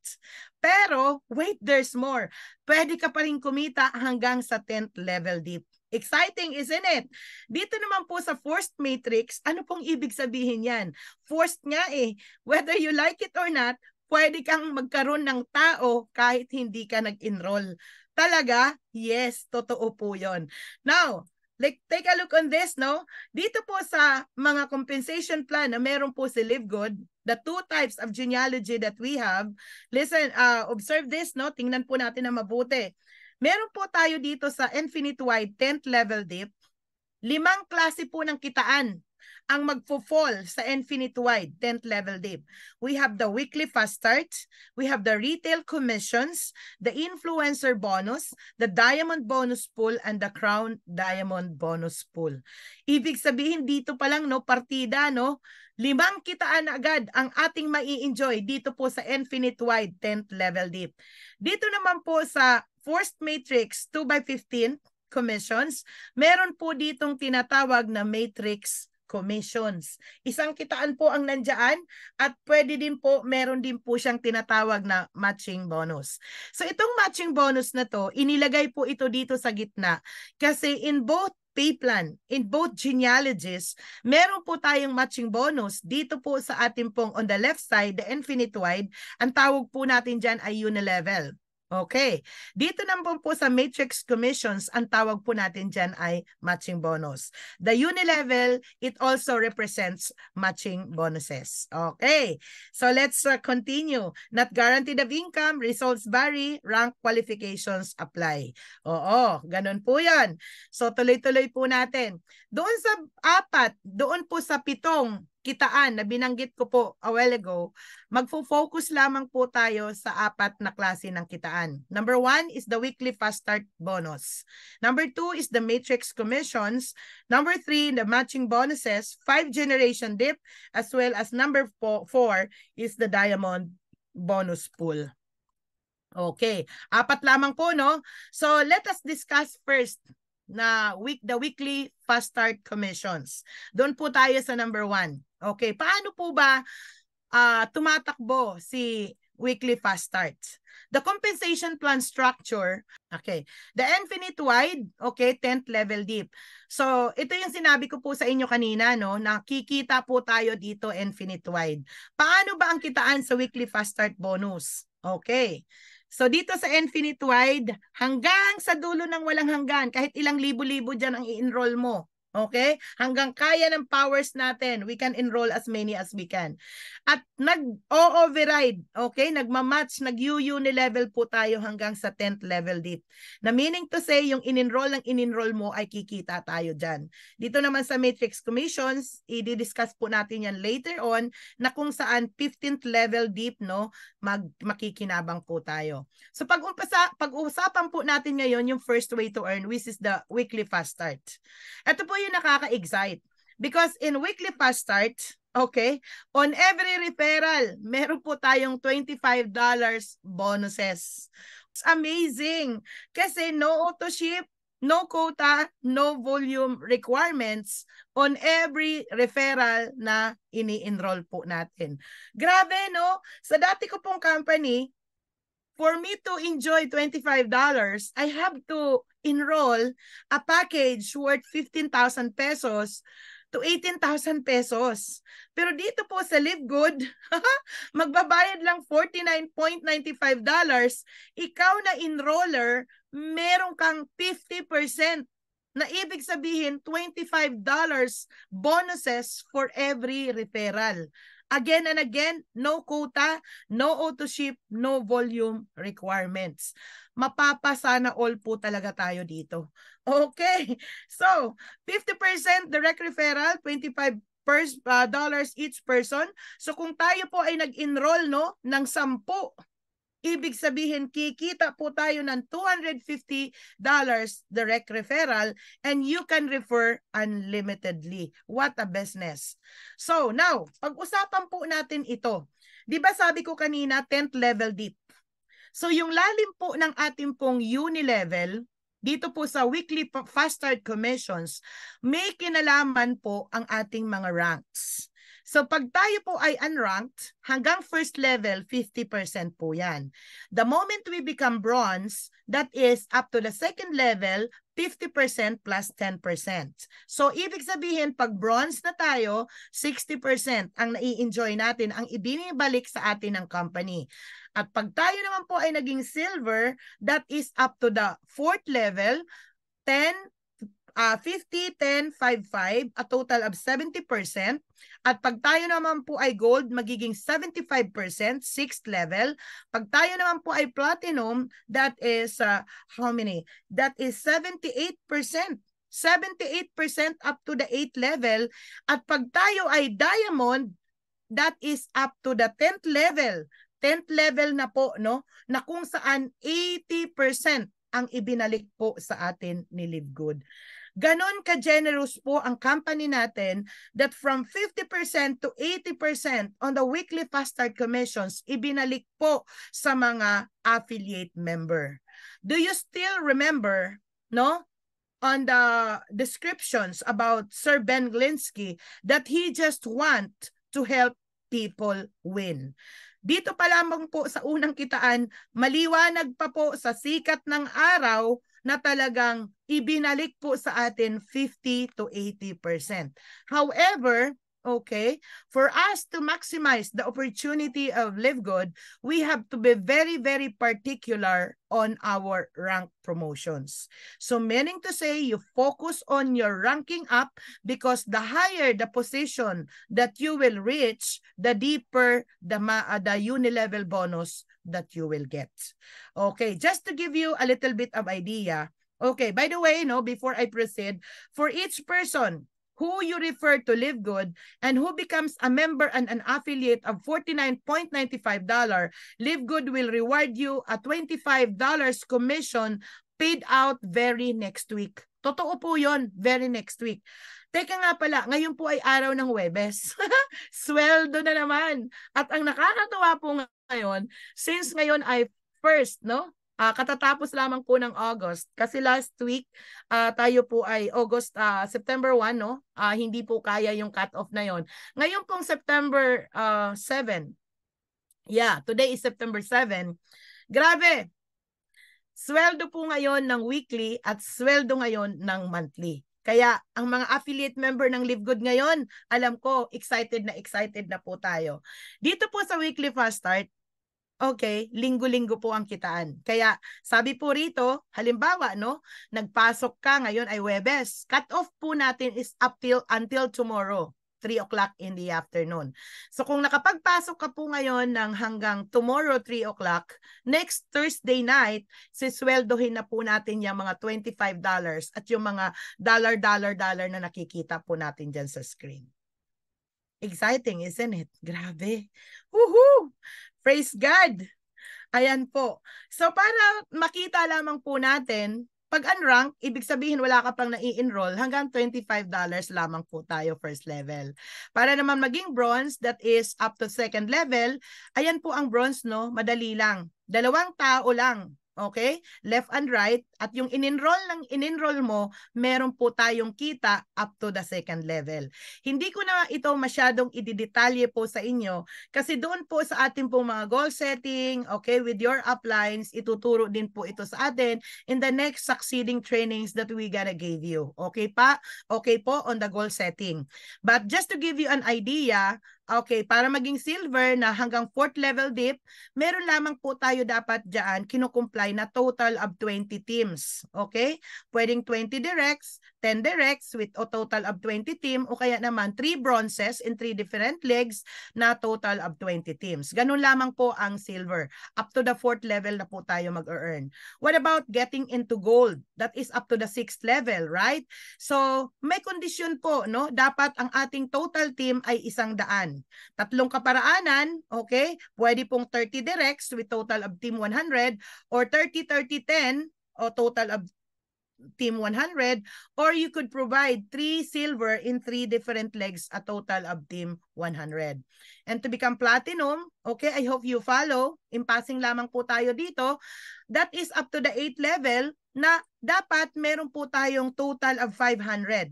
Speaker 1: Pero, wait, there's more. Pwede ka pa rin kumita hanggang sa 10th level dip. Exciting, isn't it? Dito naman po sa forced matrix, ano pong ibig sabihin yan? Forced nga eh. Whether you like it or not, pwede kang magkaroon ng tao kahit hindi ka nag-enroll. Talaga? Yes, totoo po yon. Now, like, take a look on this, no? Dito po sa mga compensation plan na meron po si LiveGood, the two types of genealogy that we have, listen, observe this, no? Tingnan po natin na mabuti. Meron po tayo dito sa Infinite Wide 10th level dip, 5 klase po ng kitaan ang magfo-fall sa Infinite Wide 10th level dip. We have the weekly fast start, we have the retail commissions, the influencer bonus, the diamond bonus pool, and the crown diamond bonus pool. Ibig sabihin dito pa lang, no, partida, no, 5 kitaan agad ang ating mai-enjoy dito po sa Infinite Wide 10th level dip. Dito naman po sa Forced Matrix 2x15 commissions, meron po ditong tinatawag na matrix commissions. Isang kitaan po ang nandyan at pwede din po, meron din po siyang tinatawag na matching bonus. So itong matching bonus na to, inilagay po ito dito sa gitna kasi in both pay plan, in both genealogies, meron po tayong matching bonus dito po sa ating pong on the left side, the Infinite Wide, ang tawag po natin dyan ay unilevel. Okay. Dito naman po sa matrix commissions, ang tawag po natin dyan ay matching bonus. The unilevel, it also represents matching bonuses. Okay. So let's continue. Not guaranteed of income, results vary, rank qualifications apply. Oo, ganun po yan. So tuloy-tuloy po natin. Doon sa 4, doon po sa 7 kitaan na binanggit ko po a while ago, magfo-focus lamang po tayo sa 4 na klase ng kitaan. Number 1 is the weekly fast start bonus. Number 2 is the matrix commissions. Number 3, the matching bonuses, 5 generation dip, as well as number 4 is the diamond bonus pool. Okay, 4 lamang po, no? So let us discuss first na the weekly fast start commissions. Doon po tayo sa number 1. Okay, paano po ba tumatakbo si weekly fast start? The compensation plan structure, okay, the Infinite Wide, okay, 10th level dip. So, ito yung sinabi ko po sa inyo kanina, no, nakikita po tayo dito Infinite Wide. Paano ba ang kitaan sa weekly fast start bonus? Okay. So dito sa Infinite Wide, hanggang sa dulo ng walang hanggan, kahit ilang libo-libo dyan ang i-enroll mo. Okay? Hanggang kaya ng powers natin, we can enroll as many as we can. At nag-o-override, okay? Nagmamatch, nag-unilevel po tayo hanggang sa 10th level dip. Na meaning to say, yung in-enroll ng in-enroll mo ay kikita tayo dyan. Dito naman sa matrix commissions, i-discuss po natin yan later on na kung saan 15th level dip, no, makikinabang po tayo. So pag-usapan po natin ngayon yung first way to earn, which is the weekly fast start. Ito po yung nakaka-excite. Because in weekly fast start, okay, on every referral, meron po tayong $25 bonuses. It's amazing. Kasi no auto ship, no quota, no volume requirements on every referral na ini-enroll po natin. Grabe, no? Sa dati ko pong company, for me to enjoy $25, I have to enroll a package worth 15,000 pesos to 18,000 pesos. Pero dito po sa LiveGood, magbabayad lang $49.95. Ikaw na enroller, meron kang 50%. Na ibig sabihin, $25 bonuses for every referral. Again and again, no quota, no auto ship, no volume requirements. Mapapasana all po talaga tayo dito. Okay, so 50% direct referral, $25 each person. So kung tayo po ay nag-enroll, no, ng 10, ibig sabihin, kikita po tayo ng $250 direct referral and you can refer unlimitedly. What a business. So now, pag-usapan po natin ito. Di ba sabi ko kanina, 10th level dip. So yung lalim po ng ating pong unilevel, dito po sa weekly fast start commissions, may kinalaman po ang ating mga ranks. So pag tayo po ay unranked, hanggang first level, 50% po yan. The moment we become bronze, that is up to the second level, 50% plus 10%. So, ibig sabihin, pag bronze na tayo, 60% ang nai-enjoy natin, ang ibinibalik sa atin ng company. At pag tayo naman po ay naging silver, that is up to the fourth level, 50, 10, 5, 5, a total of 70%. At pag tayo naman po ay gold, magiging 75%, 6th level. Pag tayo naman po ay platinum, that is, how many? That is 78%. 78% up to the 8th level. At pag tayo ay diamond, that is up to the 10th level. 10th level na po, no? Na kung saan 80% ang ibinalik po sa atin ni Live Good. Ganon ka-generous po ang company natin that from 50% to 80% on the weekly fast start commissions, ibinalik po sa mga affiliate member. Do you still remember, no, on the descriptions about Sir Ben Glinsky that he just want to help people win? Dito pa lamang po sa unang kitaan, maliwanag pa po sa sikat ng araw na talagang ibinalik po sa atin 50 to 80%. However, okay, for us to maximize the opportunity of Live Good, we have to be very, very particular on our rank promotions. So meaning to say, you focus on your ranking up because the higher the position that you will reach, the deeper the uni-level bonus that you will get. Okay, just to give you a little bit of idea. Okay, by the way, no, before I proceed, for each person who you refer to Live Good and who becomes a member and an affiliate of $49.95, Live Good will reward you a $25 commission paid out very next week. Totoo po yon, very next week. Teka nga pala, ngayon po ay araw ng Huwebes. Sweldo na naman. At ang nakakatuwa po ngayon, since ngayon ay first, no? Katatapos lamang po ng August. Kasi last week, tayo po ay September 1, no? Hindi po kaya yung cut-off na yon. Ngayon pong September 7. Yeah, today is September 7. Grabe! Sweldo po ngayon ng weekly at sweldo ngayon ng monthly. Kaya ang mga affiliate member ng Live Good ngayon, alam ko, excited na po tayo. Dito po sa weekly fast start, okay, linggo-linggo po ang kitaan. Kaya sabi po rito, halimbawa, no, nagpasok ka ngayon ay Huwebes. Cut off po natin is until tomorrow, 3 o'clock in the afternoon. So kung nakapagpasok ka po ngayon ng hanggang tomorrow 3 o'clock, next Thursday night, sisweldohin na po natin yung mga $25 at yung mga dollar na nakikita po natin dyan sa screen. Exciting, isn't it? Grabe. Woohoo! Praise God! Ayan po. So para makita lamang po natin, pag unrank, ibig sabihin wala ka pang nai-enroll, hanggang $25 lamang po tayo first level. Para naman maging bronze, that is up to second level, ayan po ang bronze, no? Madali lang. 2 tao lang. Okay? Left and right. At yung in-enroll mo, meron po tayong kita up to the second level. Hindi ko na ito masyadong ididetalye po sa inyo kasi doon po sa ating pong mga goal setting, okay, with your uplines, ituturo din po ito sa atin in the next succeeding trainings that we gonna give you. Okay pa? Okay po on the goal setting. But just to give you an idea, okay, para maging silver na hanggang 4th level dip, meron lamang po tayo dapat dyan kinukumply na total of 20 teams. Okay? Pwedeng 20 directs, 10 directs with a total of 20 team o kaya naman 3 bronzes in 3 different legs na total of 20 teams. Ganun lamang po ang silver. Up to the 4th level na po tayo mag-earn. What about getting into gold? That is up to the 6th level, right? So, may kondisyon po, no? Dapat ang ating total team ay 100. 3 kaparaanan, okay? Pwede pong 30 directs with total of team 100 or 30-30-10 o total of team 100, or you could provide 3 silver in 3 different legs, a total of team 100. And to become platinum, okay, I hope you follow. Impasing lamang po tayo dito. That is up to the 8th level na dapat meron po tayong total of 500.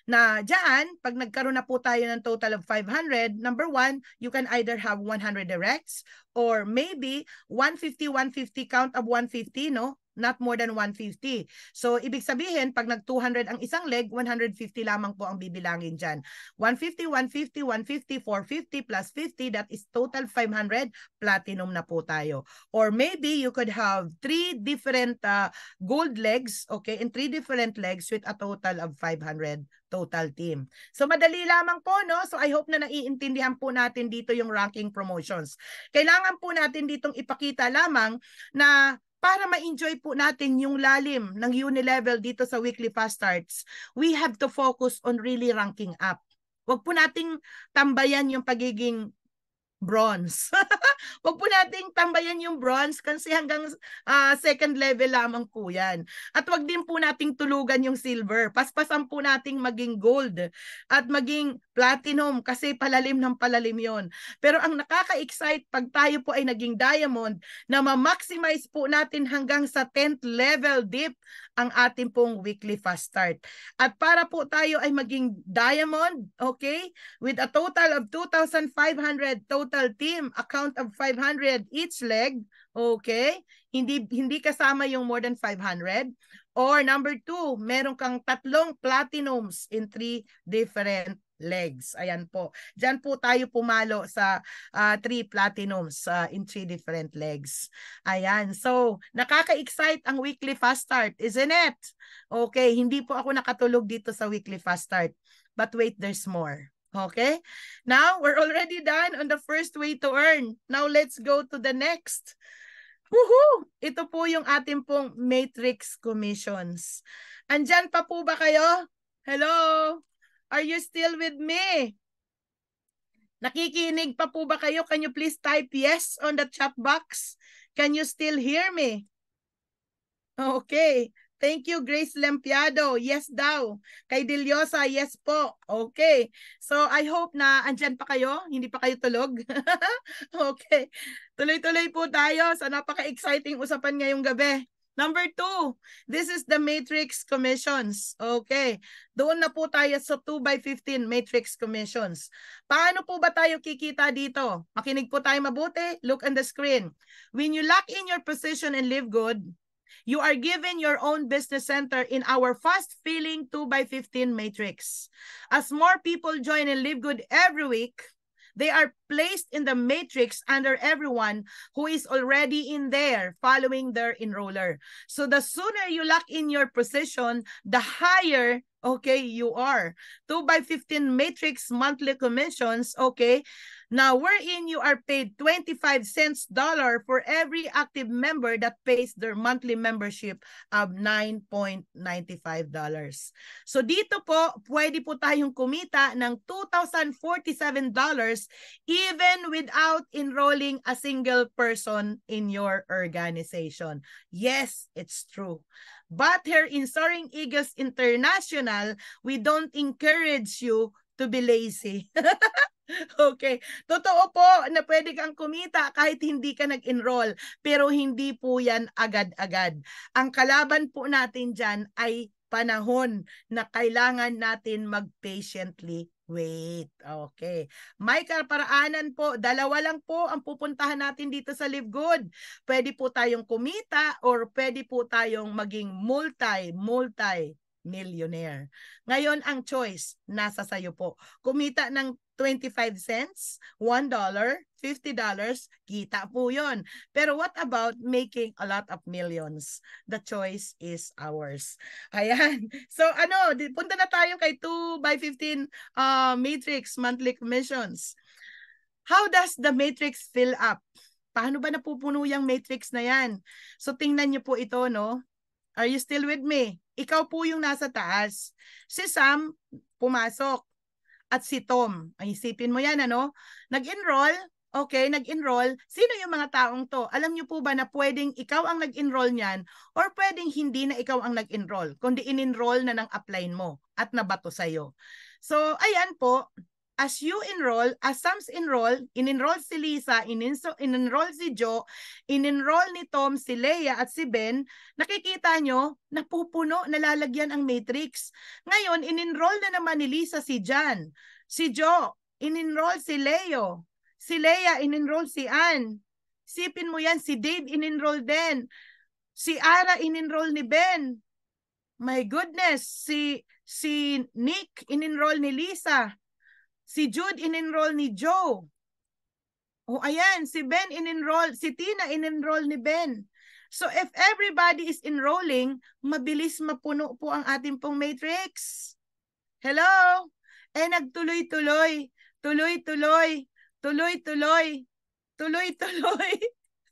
Speaker 1: Na dyan, pag nagkaroon na po tayo ng total of 500, number one, you can either have 100 directs or maybe 150, 150, count of 150, no? Not more than 150. So, ibig sabihin, pag nag-200 ang isang leg, 150 lamang po ang bibilangin dyan. 150, 150, 150, 450 plus 50, that is total 500, platinum na po tayo. Or maybe you could have 3 different gold legs, okay, and 3 different legs with a total of 500 total team. So, madali lamang po, no? So, I hope na naiintindihan po natin dito yung ranking promotions. Kailangan po natin ditong ipakita lamang na para ma-enjoy po natin yung lalim ng Unilevel dito sa weekly fast starts, we have to focus on really ranking up. Huwag po nating tambayan yung pagiging bronze. Huwag po nating tambayan yung bronze kasi hanggang second level lamang po yan. At wag din po nating tulugan yung silver. Paspasan po nating maging gold at maging platinum kasi palalim ng palalim yon. Pero ang nakaka-excite pag tayo po ay naging diamond na ma-maximize po natin hanggang sa 10th level dip ang ating pong weekly fast start. At para po tayo ay maging diamond, okay, with a total of 2,500 total team, account of 500 each leg, okay, hindi kasama yung more than 500. Or number 2, meron kang 3 platinums in 3 different legs. Ayan po. Diyan po tayo pumalo sa 3 platinums in 3 different legs. Ayan. So, nakaka-excite ang weekly fast start, isn't it? Okay, hindi po ako nakatulog dito sa weekly fast start. But wait, there's more. Okay? Now, we're already done on the first way to earn. Now, let's go to the next. Woohoo! Ito po yung ating pong matrix commissions. Andyan pa po ba kayo? Hello? Are you still with me? Nakikinig pa po ba kayo? Can you please type yes on the chat box? Can you still hear me? Okay. Thank you, Grace Lempiado. Yes daw. Kay Diliosa, yes po. Okay. So, I hope na andyan pa kayo. Hindi pa kayo tulog. Okay. Tuloy-tuloy po tayo sa napaka-exciting usapan ngayong gabi. Number 2, this is the matrix commissions. Okay. Doon na po tayo sa 2x15 matrix commissions. Paano po ba tayo kikita dito? Makinig po tayo mabuti. Look on the screen. When you lock in your position and live good, you are given your own business center in our fast-filling 2x15 matrix. As more people join and live good every week, they are placed in the matrix under everyone who is already in there following their enroller. So the sooner you lock in your position, the higher, okay, you are. 2x15 matrix monthly commissions, okay, now wherein you are paid 25 cents dollar for every active member that pays their monthly membership of $9.95. So dito po, pwede po tayong kumita ng $2,047 even without enrolling a single person in your organization. Yes, it's true. But here in Soaring Eagles International, we don't encourage you to be lazy. Okay. Totoo po na pwede kang kumita kahit hindi ka nag-enroll. Pero hindi po yan agad-agad. Ang kalaban po natin dyan ay panahon na kailangan natin mag-patiently wait. Okay. May kaparaanan po. 2 lang po ang pupuntahan natin dito sa Live Good. Pwede po tayong kumita or pwede po tayong maging multi-millionaire. Ngayon, ang choice nasa sayo po. Kumita ng 25 cents, $1, $50, kita po yun. Pero what about making a lot of millions? The choice is ours. Ayan. So punta na tayo kay 2x15 matrix monthly commissions. How does the matrix fill up? Paano ba napupuno yung matrix na yan? So tingnan niyo po ito, no? Are you still with me? Ikaw po yung nasa taas. Si Sam, pumasok. At si Tom, ay isipin mo yan, ano? Nag-enroll, okay, nag-enroll. Sino yung mga taong to? Alam niyo po ba na pwedeng ikaw ang nag-enroll niyan or pwedeng hindi na ikaw ang nag-enroll, kundi in-enroll na ng upline mo at nabato sa'yo. So, ayan po. as you enroll, as Sam's enroll, in-enroll si Lisa, in-enroll si Joe, in-enroll ni Tom, si Leia at si Ben, nakikita nyo, napupuno, nalalagyan ang matrix. Ngayon, in-enroll na naman ni Lisa si Jan, si Joe, in-enroll si Leo, si Leia, in-enroll si Ann. Sipin mo yan, si Dave, in-enroll din. Si Ara, in-enroll ni Ben. My goodness, si Nick, in-enroll ni Lisa. Si Jude, in-enroll ni Joe. O ayan, si Ben, in-enroll. Si Tina, in-enroll ni Ben. So if everybody is enrolling, mabilis mapuno po ang ating pong matrix. Hello? Eh, nagtuloy-tuloy. Tuloy-tuloy. Tuloy-tuloy. Tuloy-tuloy.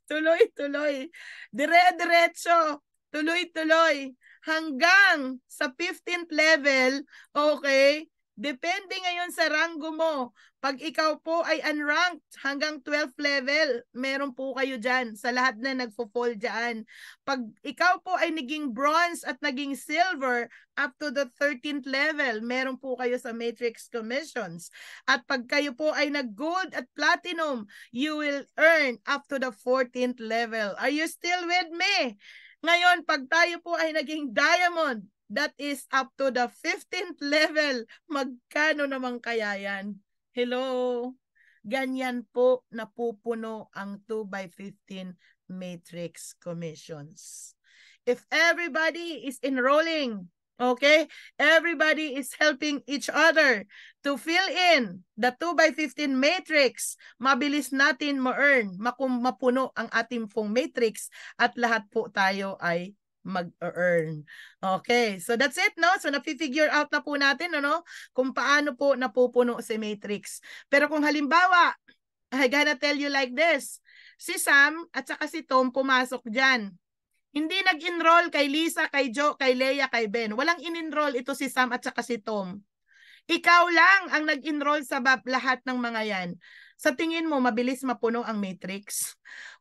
Speaker 1: Tuloy-tuloy. Dire-diretso. Tuloy-tuloy. Hanggang sa 15th level, okay, depende ngayon sa ranggo mo. Pag ikaw po ay unranked hanggang 12th level, meron po kayo dyan sa lahat na nagpo-fall dyan. Pag ikaw po ay naging bronze at naging silver up to the 13th level, meron po kayo sa Matrix Commissions. At pag kayo po ay nag-gold at platinum, you will earn up to the 14th level. Are you still with me? Ngayon, pag tayo po ay naging diamond, that is up to the 15th level, magkano naman kaya yan? Hello? Ganyan po napupuno ang 2x15 matrix commissions. If everybody is enrolling, okay, everybody is helping each other to fill in the 2x15 matrix, mabilis natin ma-earn, mapuno ang ating pong matrix at lahat po tayo ay mag-earn. Okay, so that's it, no? So napi-figure out na po natin, no? Kung paano po napupuno si matrix. Pero kung halimbawa, I gotta tell you like this, si Sam at saka si Tom pumasok dyan. Hindi nag-enroll kay Lisa, kay Joe, kay Leia, kay Ben. Walang in-enroll ito si Sam at saka si Tom. Ikaw lang ang nag-enroll sa lahat ng mga yan. Sa tingin mo, mabilis mapuno ang matrix?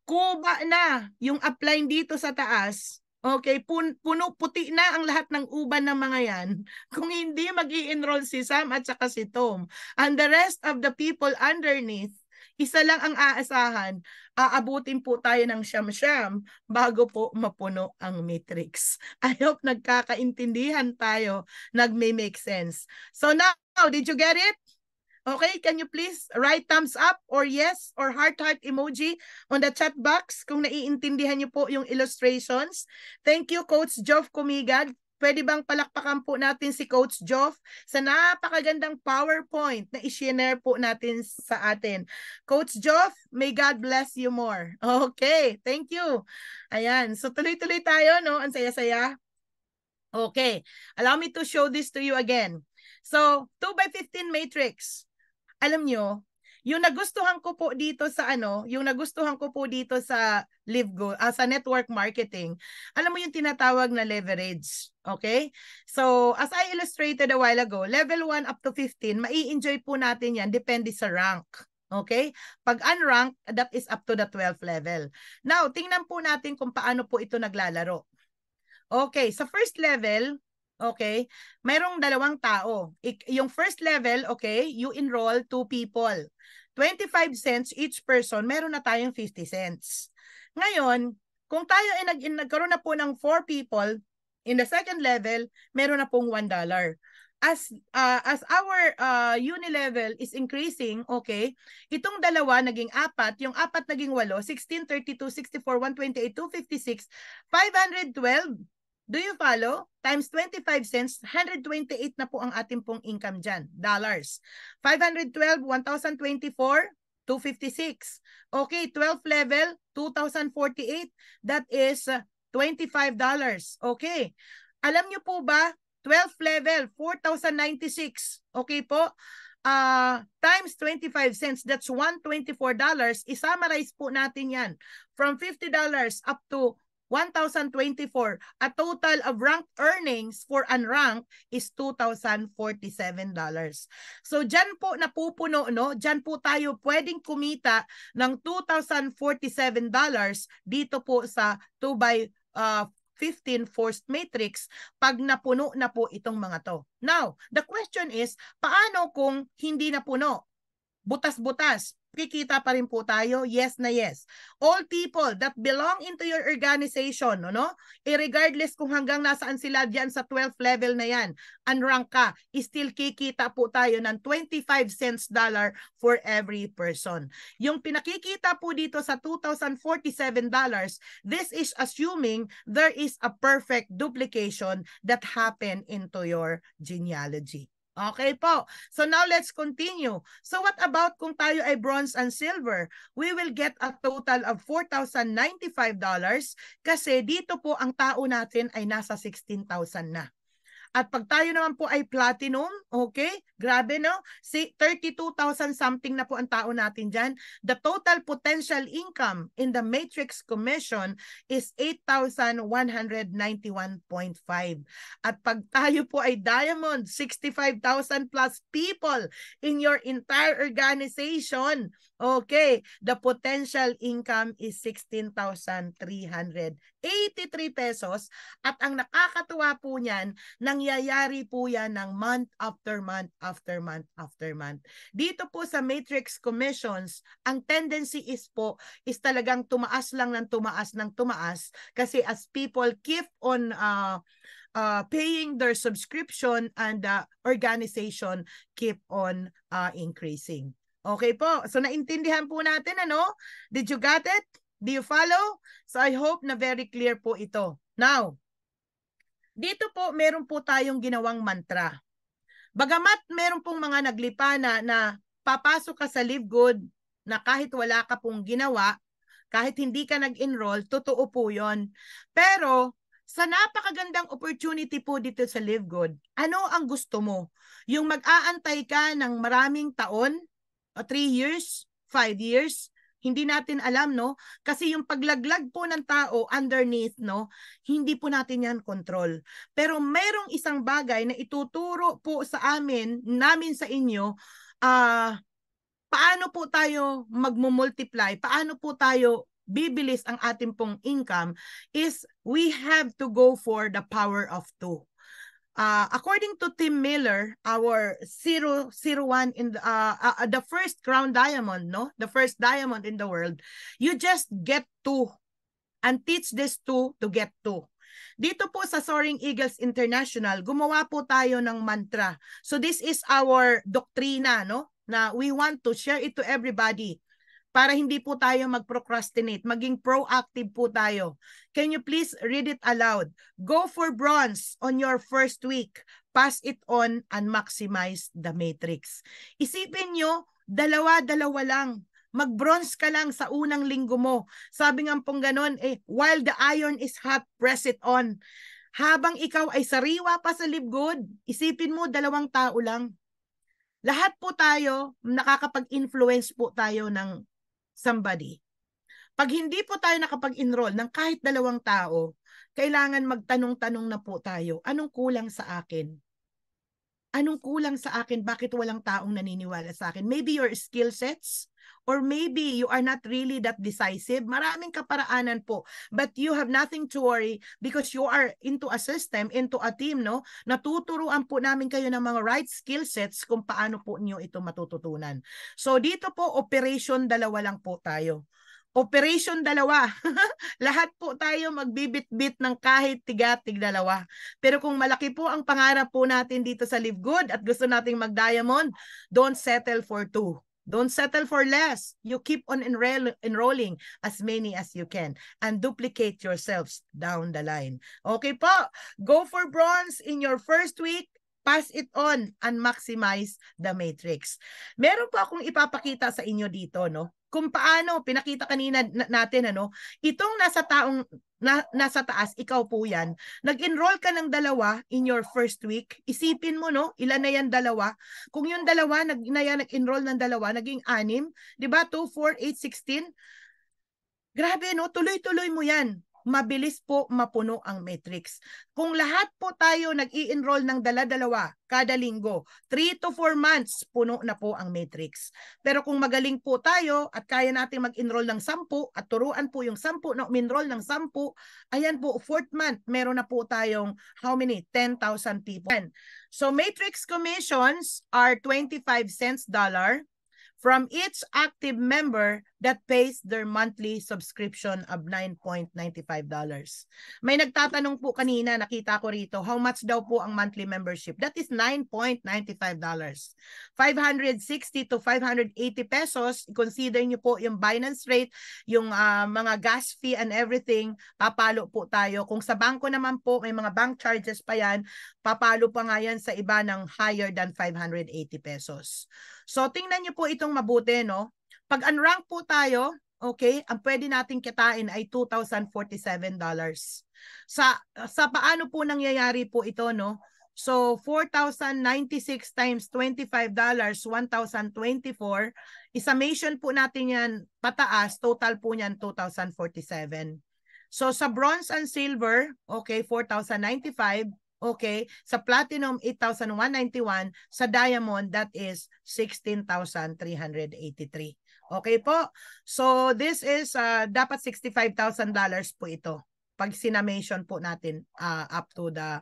Speaker 1: Kuba na yung upline dito sa taas. Okay, puno, puti na ang lahat ng uban ng mga yan. Kung hindi mag-i-enroll si Sam at saka si Tom. And the rest of the people underneath, isa lang ang aasahan, aabutin po tayo ng siyam-siyam bago po mapuno ang matrix. I hope nagkakaintindihan tayo, nagme-make sense. So now, did you get it? Okay, can you please write thumbs up or yes or heart emoji on the chat box kung naiintindihan niyo po yung illustrations. Thank you, Coach Joff Kumigad. Pwede bang palakpakan po natin si Coach Joff sa napakagandang PowerPoint na i-share po natin sa atin. Coach Joff, may God bless you more. Okay, thank you. Ayan, so tuloy-tuloy tayo, no? Ang saya-saya. Okay, allow me to show this to you again. So, 2x15 matrix. Alam nyo, yung nagustuhan ko po dito sa LiveGo, sa network marketing, alam mo yung tinatawag na leverage. Okay? So, as I illustrated a while ago, level 1 up to 15, mai-enjoy po natin yan, depende sa rank. Okay? Pag unranked, that is up to the 12th level. Now, tingnan po natin kung paano po ito naglalaro. Okay, sa first level, okay, mayroong dalawang tao. Yung first level, okay, you enroll 2 people. 25 cents each person, meron na tayong 50 cents. Ngayon, kung tayo ay nagkaroon na po ng 4 people, in the second level, meron na pong $1. As our uni-level is increasing, okay, itong dalawa naging 4, yung 4 naging 8, 16, 32, 64, 128, 256, 512. Do you follow? Times 25 cents, 128 na po ang ating pong income dyan, dollars. 512, 1,024, 256. Okay, 12th level, 2,048. That is $25. Okay. Alam nyo po ba, 12th level, 4,096. Okay po? Times 25 cents, that's $124. I-summarize po natin yan. From $50 up to 1,024. A total of ranked earnings for unranked is $2,047. So dyan po napupuno, no? Dyan po tayo pwedeng kumita ng $2,047 dito po sa 2x 15 forced matrix pag napuno na po itong mga to. Now, the question is, paano kung hindi napuno? Butas-butas. Kikita pa rin po tayo? Yes na yes. All people that belong into your organization, no? Regardless kung hanggang nasaan sila diyan sa 12th level na yan, unrank ka, still kikita po tayo ng 25 cents dollar for every person. Yung pinakikita po dito sa $2,047, this is assuming there is a perfect duplication that happened into your genealogy. Okay po. So now let's continue. So what about kung tayo ay bronze and silver? We will get a total of $4,095 kasi dito po ang tao natin ay nasa 16,000 na. At pag tayo naman po ay platinum, okay, grabe no, 32,000 something na po ang tao natin dyan. The total potential income in the Matrix Commission is 8,191.5. At pag tayo po ay diamond, 65,000 plus people in your entire organization, okay, the potential income is 16,383 pesos. At ang nakakatuwa po niyan, nangyayari po yan ng month after month after month after month. Dito po sa Matrix Commissions, ang tendency is talagang tumaas lang ng tumaas kasi as people keep on paying their subscription and the organization keep on increasing. Okay po. So naintindihan po natin ano? Did you get it? Do you follow? So I hope na very clear po ito. Now, dito po meron po tayong ginawang mantra. Bagamat meron pong mga naglipa na papasok ka sa Live Good na kahit wala ka pong ginawa, kahit hindi ka nag-enroll, totoo po yon. Pero sa napakagandang opportunity po dito sa Live Good, ano ang gusto mo? Yung mag-aantay ka ng maraming taon, 3 years, 5 years, hindi natin alam, no? Kasi yung paglaglag po ng tao underneath, no? Hindi po natin yan control. Pero mayroong isang bagay na ituturo po sa namin sa inyo, paano po tayo magmumultiply, paano po tayo bibilis ang ating pong income is we have to go for the power of 2. According to Tim Miller, our 001 in the first crown diamond, no, the first diamond in the world, you just get 2 and teach this 2 to get 2. Dito po sa Soaring Eagles International, gumawa po tayo ng mantra. So this is our doktrina, no, na we want to share it to everybody para hindi po tayo mag-procrastinate, maging proactive po tayo. Can you please read it aloud? Go for bronze on your first week. Pass it on and maximize the matrix. Isipin nyo, dalawa-dalawa lang. Mag-bronze ka lang sa unang linggo mo. Sabi nga pong ganon, while the iron is hot, press it on. Habang ikaw ay sariwa pa sa Live Good, isipin mo, 2 tao lang. Lahat po tayo, nakakapag-influence po tayo ng somebody. Pag hindi po tayo nakapag-enroll ng kahit 2 tao, kailangan magtanong-tanong na po tayo, anong kulang sa akin? Anong kulang sa akin? Bakit walang taong naniniwala sa akin? Maybe your skill sets, or maybe you are not really that decisive. Maraming kaparaanan po. But you have nothing to worry because you are into a system, into a team, no? Natuturuan po namin kayo ng mga right skill sets kung paano po niyo ito matututunan. So dito po, operation 2 lang po tayo. Operation 2. Lahat po tayo magbibit-bit ng kahit tiga-tig 2. Pero kung malaki po ang pangarap po natin dito sa Live Good at gusto nating mag-diamond, don't settle for 2. Don't settle for less. You keep on enrolling as many as you can and duplicate yourselves down the line. Okay po, go for bronze in your first week. Pass it on and maximize the matrix. Meron po akong ipapakita sa inyo dito, no? Kung paano, pinakita kanina natin, ano? Itong nasa taas, ikaw po yan. Nag-enroll ka ng 2 in your first week. Isipin mo, no? Ilan na yan 2? Kung yung 2, nag-enroll ng 2, naging 6. Diba? 2, 4, 8, 16. Grabe, no? Tuloy-tuloy mo yan. mabilis po mapuno ang matrix. Kung lahat po tayo nag-i-enroll ng dala-dalawa kada linggo, 3 to 4 months, puno na po ang matrix. Pero kung magaling po tayo at kaya natin mag-enroll ng 10 at turuan po yung 10 na umenroll ng 10, ayan po, 4th month, meron na po tayong how many? 10,000 people. So matrix commissions are 25 cents dollar from each active member that pays their monthly subscription of $9.95. May nagtatanong po kanina, nakita ko rito, how much daw po ang monthly membership? That is $9.95. 560 to 580 pesos. Consider nyo po yung Binance rate, yung mga gas fee and everything, papalo po tayo. Kung sa bangko naman po, may mga bank charges pa yan, papalo pa nga yan sa iba ng higher than 580 pesos. So tingnan nyo po itong mabuti, no? Pag unrank po tayo, okay, ang pwede nating kitain ay $2,047. Sa paano po nangyayari po ito, no? So 4,096 times $25, 1,024. Isumation po natin yan pataas, total po niyan 2,047. So sa bronze and silver, okay, 4,095. Okay, sa platinum 8,191, sa diamond that is 16,383. Okay po. So this is dapat $65,000 po ito pag sinamation po natin up to the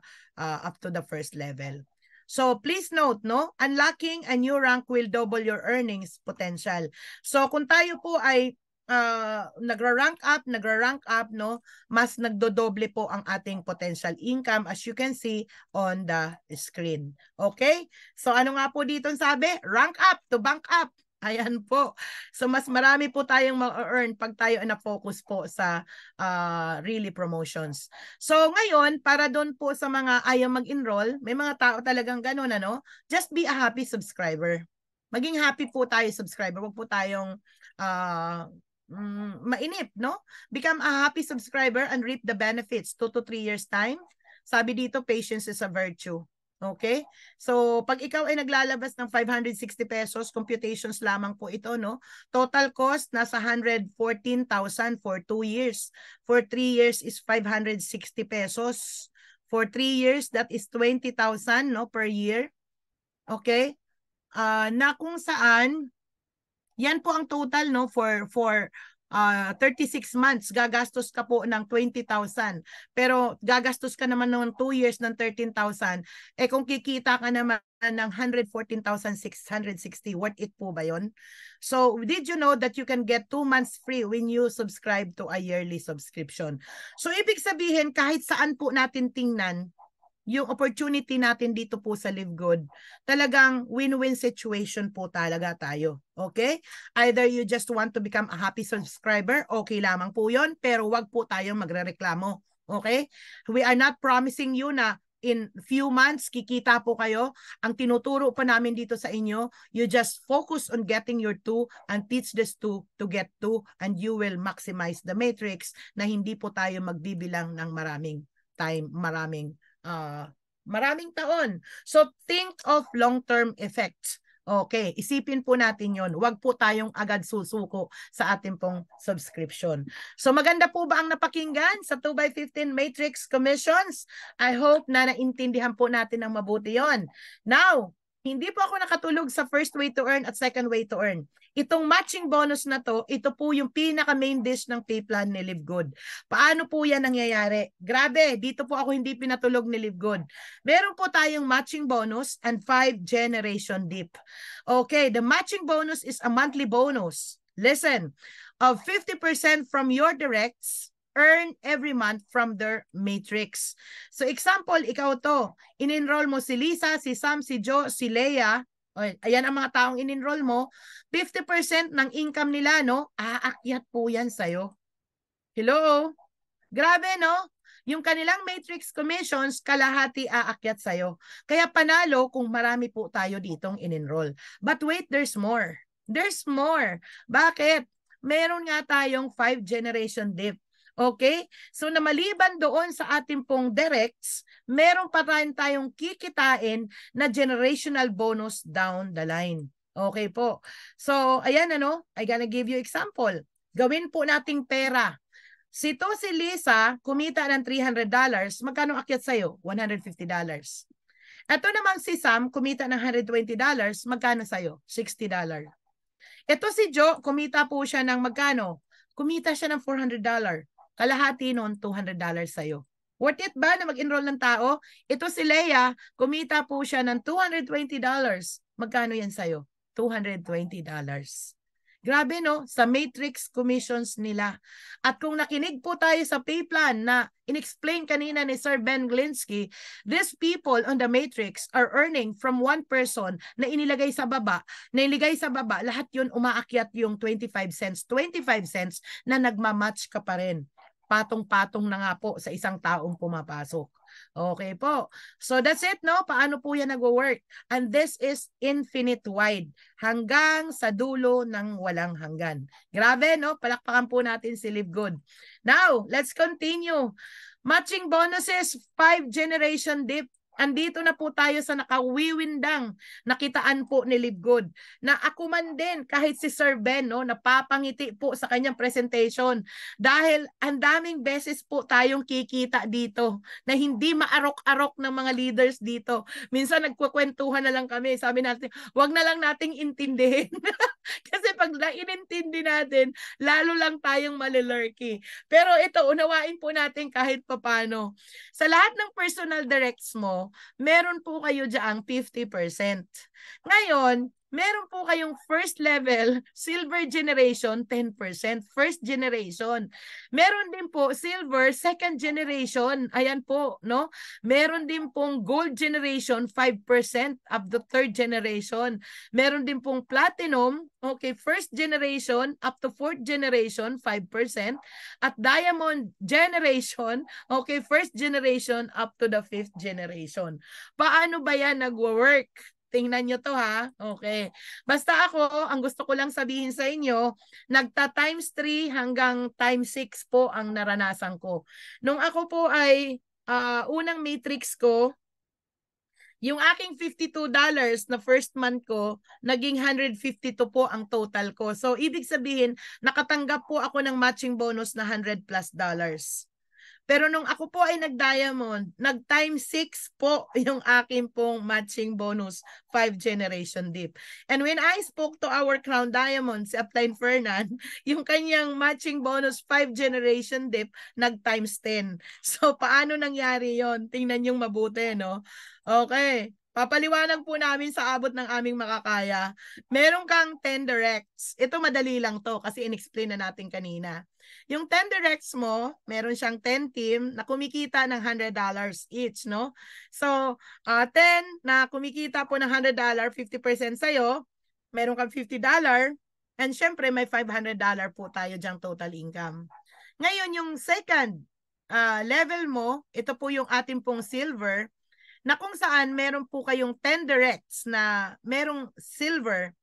Speaker 1: first level. So please note, no, unlocking a new rank will double your earnings potential. So kung tayo po ay nagra-rank up, no, mas nagdodoble po ang ating potential income as you can see on the screen. Okay? So ano nga po dito sabi? Rank up to bank up. Ayan po. So mas marami po tayong ma-earn pag tayo na-focus po sa really promotions. So ngayon, para doon po sa mga ayaw mag-enroll, may mga tao talagang ganun, ano? Just be a happy subscriber. Maging happy po tayo subscriber. Huwag po tayong mainip, no? Become a happy subscriber and reap the benefits 2 to 3 years time. Sabi dito, patience is a virtue. Okay? So, pag ikaw ay naglalabas ng 560 pesos, computations lamang po ito, no? Total cost, nasa 114,000 for 2 years. For 3 years is 560 pesos. For 3 years, that is 20,000, no, per year. Okay? Na kung saan, yan po ang total, no, for 36 months, gagastos ka po ng 20,000. Pero gagastos ka naman ng 2 years ng 13,000. Eh kung kikita ka naman ng 114,660, worth it po ba yun? So, did you know that you can get 2 months free when you subscribe to a yearly subscription? So, ibig sabihin, kahit saan po natin tingnan, yung opportunity natin dito po sa Live Good, talagang win-win situation po talaga tayo. Okay? Either you just want to become a happy subscriber, okay lamang po yun, pero wag po tayong magrereklamo. Okay? We are not promising you na in few months, kikita po kayo. Ang tinuturo pa namin dito sa inyo, you just focus on getting your 2 and teach this 2 to get 2 and you will maximize the matrix na hindi po tayo magbibilang ng maraming time, maraming taon. So think of long-term effects. Okay, isipin po natin yon. Huwag po tayong agad susuko sa ating pong subscription. So maganda po ba ang napakinggan sa 2x15 Matrix Commissions? I hope na naintindihan po natin ng mabuti yon. Now, hindi po ako nakatulog sa first way to earn at second way to earn. Itong matching bonus na to, ito po yung pinaka-main dish ng pay plan ni Live Good. Paano po yan nangyayari? Grabe, dito po ako hindi pinatulog ni Live Good. Meron po tayong matching bonus and 5 generation dip. Okay, the matching bonus is a monthly bonus. Listen, of 50% from your directs, earn every month from their matrix. So example, ikaw to, in-enroll mo si Lisa, si Sam, si Joe, si Leia, ayan ang mga taong in-enroll mo, 50% ng income nila, no, aakyat po yan sa'yo. Hello? Grabe, no? Yung kanilang matrix commissions, kalahati aakyat sa'yo. Kaya panalo kung marami po tayo ditong in-enroll. But wait, there's more. There's more. Bakit? Meron nga tayong 5 generation dip. Okay? So na maliban doon sa ating pong directs, meron pa rin tayong kikitain na generational bonus down the line. Okay po. So ayan, ano, I gonna give you example. Gawin po nating pera. Si Lisa, kumita ng $300, magkano akyat sa'yo? $150. Ito naman si Sam, kumita ng $120, magkano sa'yo? $60. Ito si Joe, kumita po siya ng magkano? Kumita siya ng $400. Kalahati noon, $200 sa'yo. Worth it ba na mag-enroll ng tao? Ito si Leia, kumita po siya ng $220. Magkano yan sa'yo? $220. Grabe no, sa matrix commissions nila. At kung nakinig po tayo sa pay plan na inexplain kanina ni Sir Ben Glinsky, these people on the matrix are earning from one person na inilagay sa baba, lahat yun umaakyat yung 25 cents. 25 cents na nagmamatch ka pa rin. Patong-patong na nga po sa isang taong pumapasok. Okay po. So that's it, no? Paano po yan nag-work? And this is infinite wide. Hanggang sa dulo ng walang hanggan. Grabe, no? Palakpakan po natin si Live Good. Now, let's continue. Matching bonuses, 5 generation dip. Andito na po tayo sa nakawiwindang nakitaan po ni Live Good. Na ako man din, kahit si Sir Ben, no, napapangiti po sa kanyang presentation. Dahil ang daming beses po tayong kikita dito na hindi maarok-arok ng mga leaders dito. Minsan nagkukwentuhan na lang kami. Sabi natin, wag na lang nating intindihin. Kasi pag inintindi natin, lalo lang tayong malilurky. Pero ito, unawain po natin kahit papano. Sa lahat ng personal directs mo, meron po kayo dyaang 50%. Ngayon, meron po kayong first level, silver generation, 10%. First generation. Meron din po silver, second generation. Ayan po, no? Meron din pong gold generation, 5% up to third generation. Meron din pong platinum, okay, first generation up to fourth generation, 5%. At diamond generation, okay, first generation up to the fifth generation. Paano ba yan nagwo-work? Tingnan nyo to ha. Okay. Basta ako, ang gusto ko lang sabihin sa inyo, nagta times 3 hanggang times 6 po ang naranasan ko. Nung ako po ay unang matrix ko, yung aking $52 na first month ko, naging $152 po ang total ko. So, ibig sabihin, nakatanggap po ako ng matching bonus na $100+. Pero nung ako po ay nag-diamond, nag-times 6 po yung akin pong matching bonus 5 generation dip. And when I spoke to our Crown Diamond, si Upline Fernan, yung kanyang matching bonus 5 generation dip, nag-times 10. So paano nangyari yon? Tingnan yung mabuti, no? Okay. Papaliwanag po namin sa abot ng aming makakaya. Meron kang 10 directs. Ito madali lang to kasi in-explain na natin kanina. Yung 10 directs mo, meron siyang 10 team na kumikita ng $100 each, no? So, 10 na kumikita po ng $100, 50% sa'yo, meron kang $50, and syempre may $500 po tayo dyang total income. Ngayon, yung second level mo, ito po yung ating pong silver, na kung saan meron po kayong 10 directs na merong silver,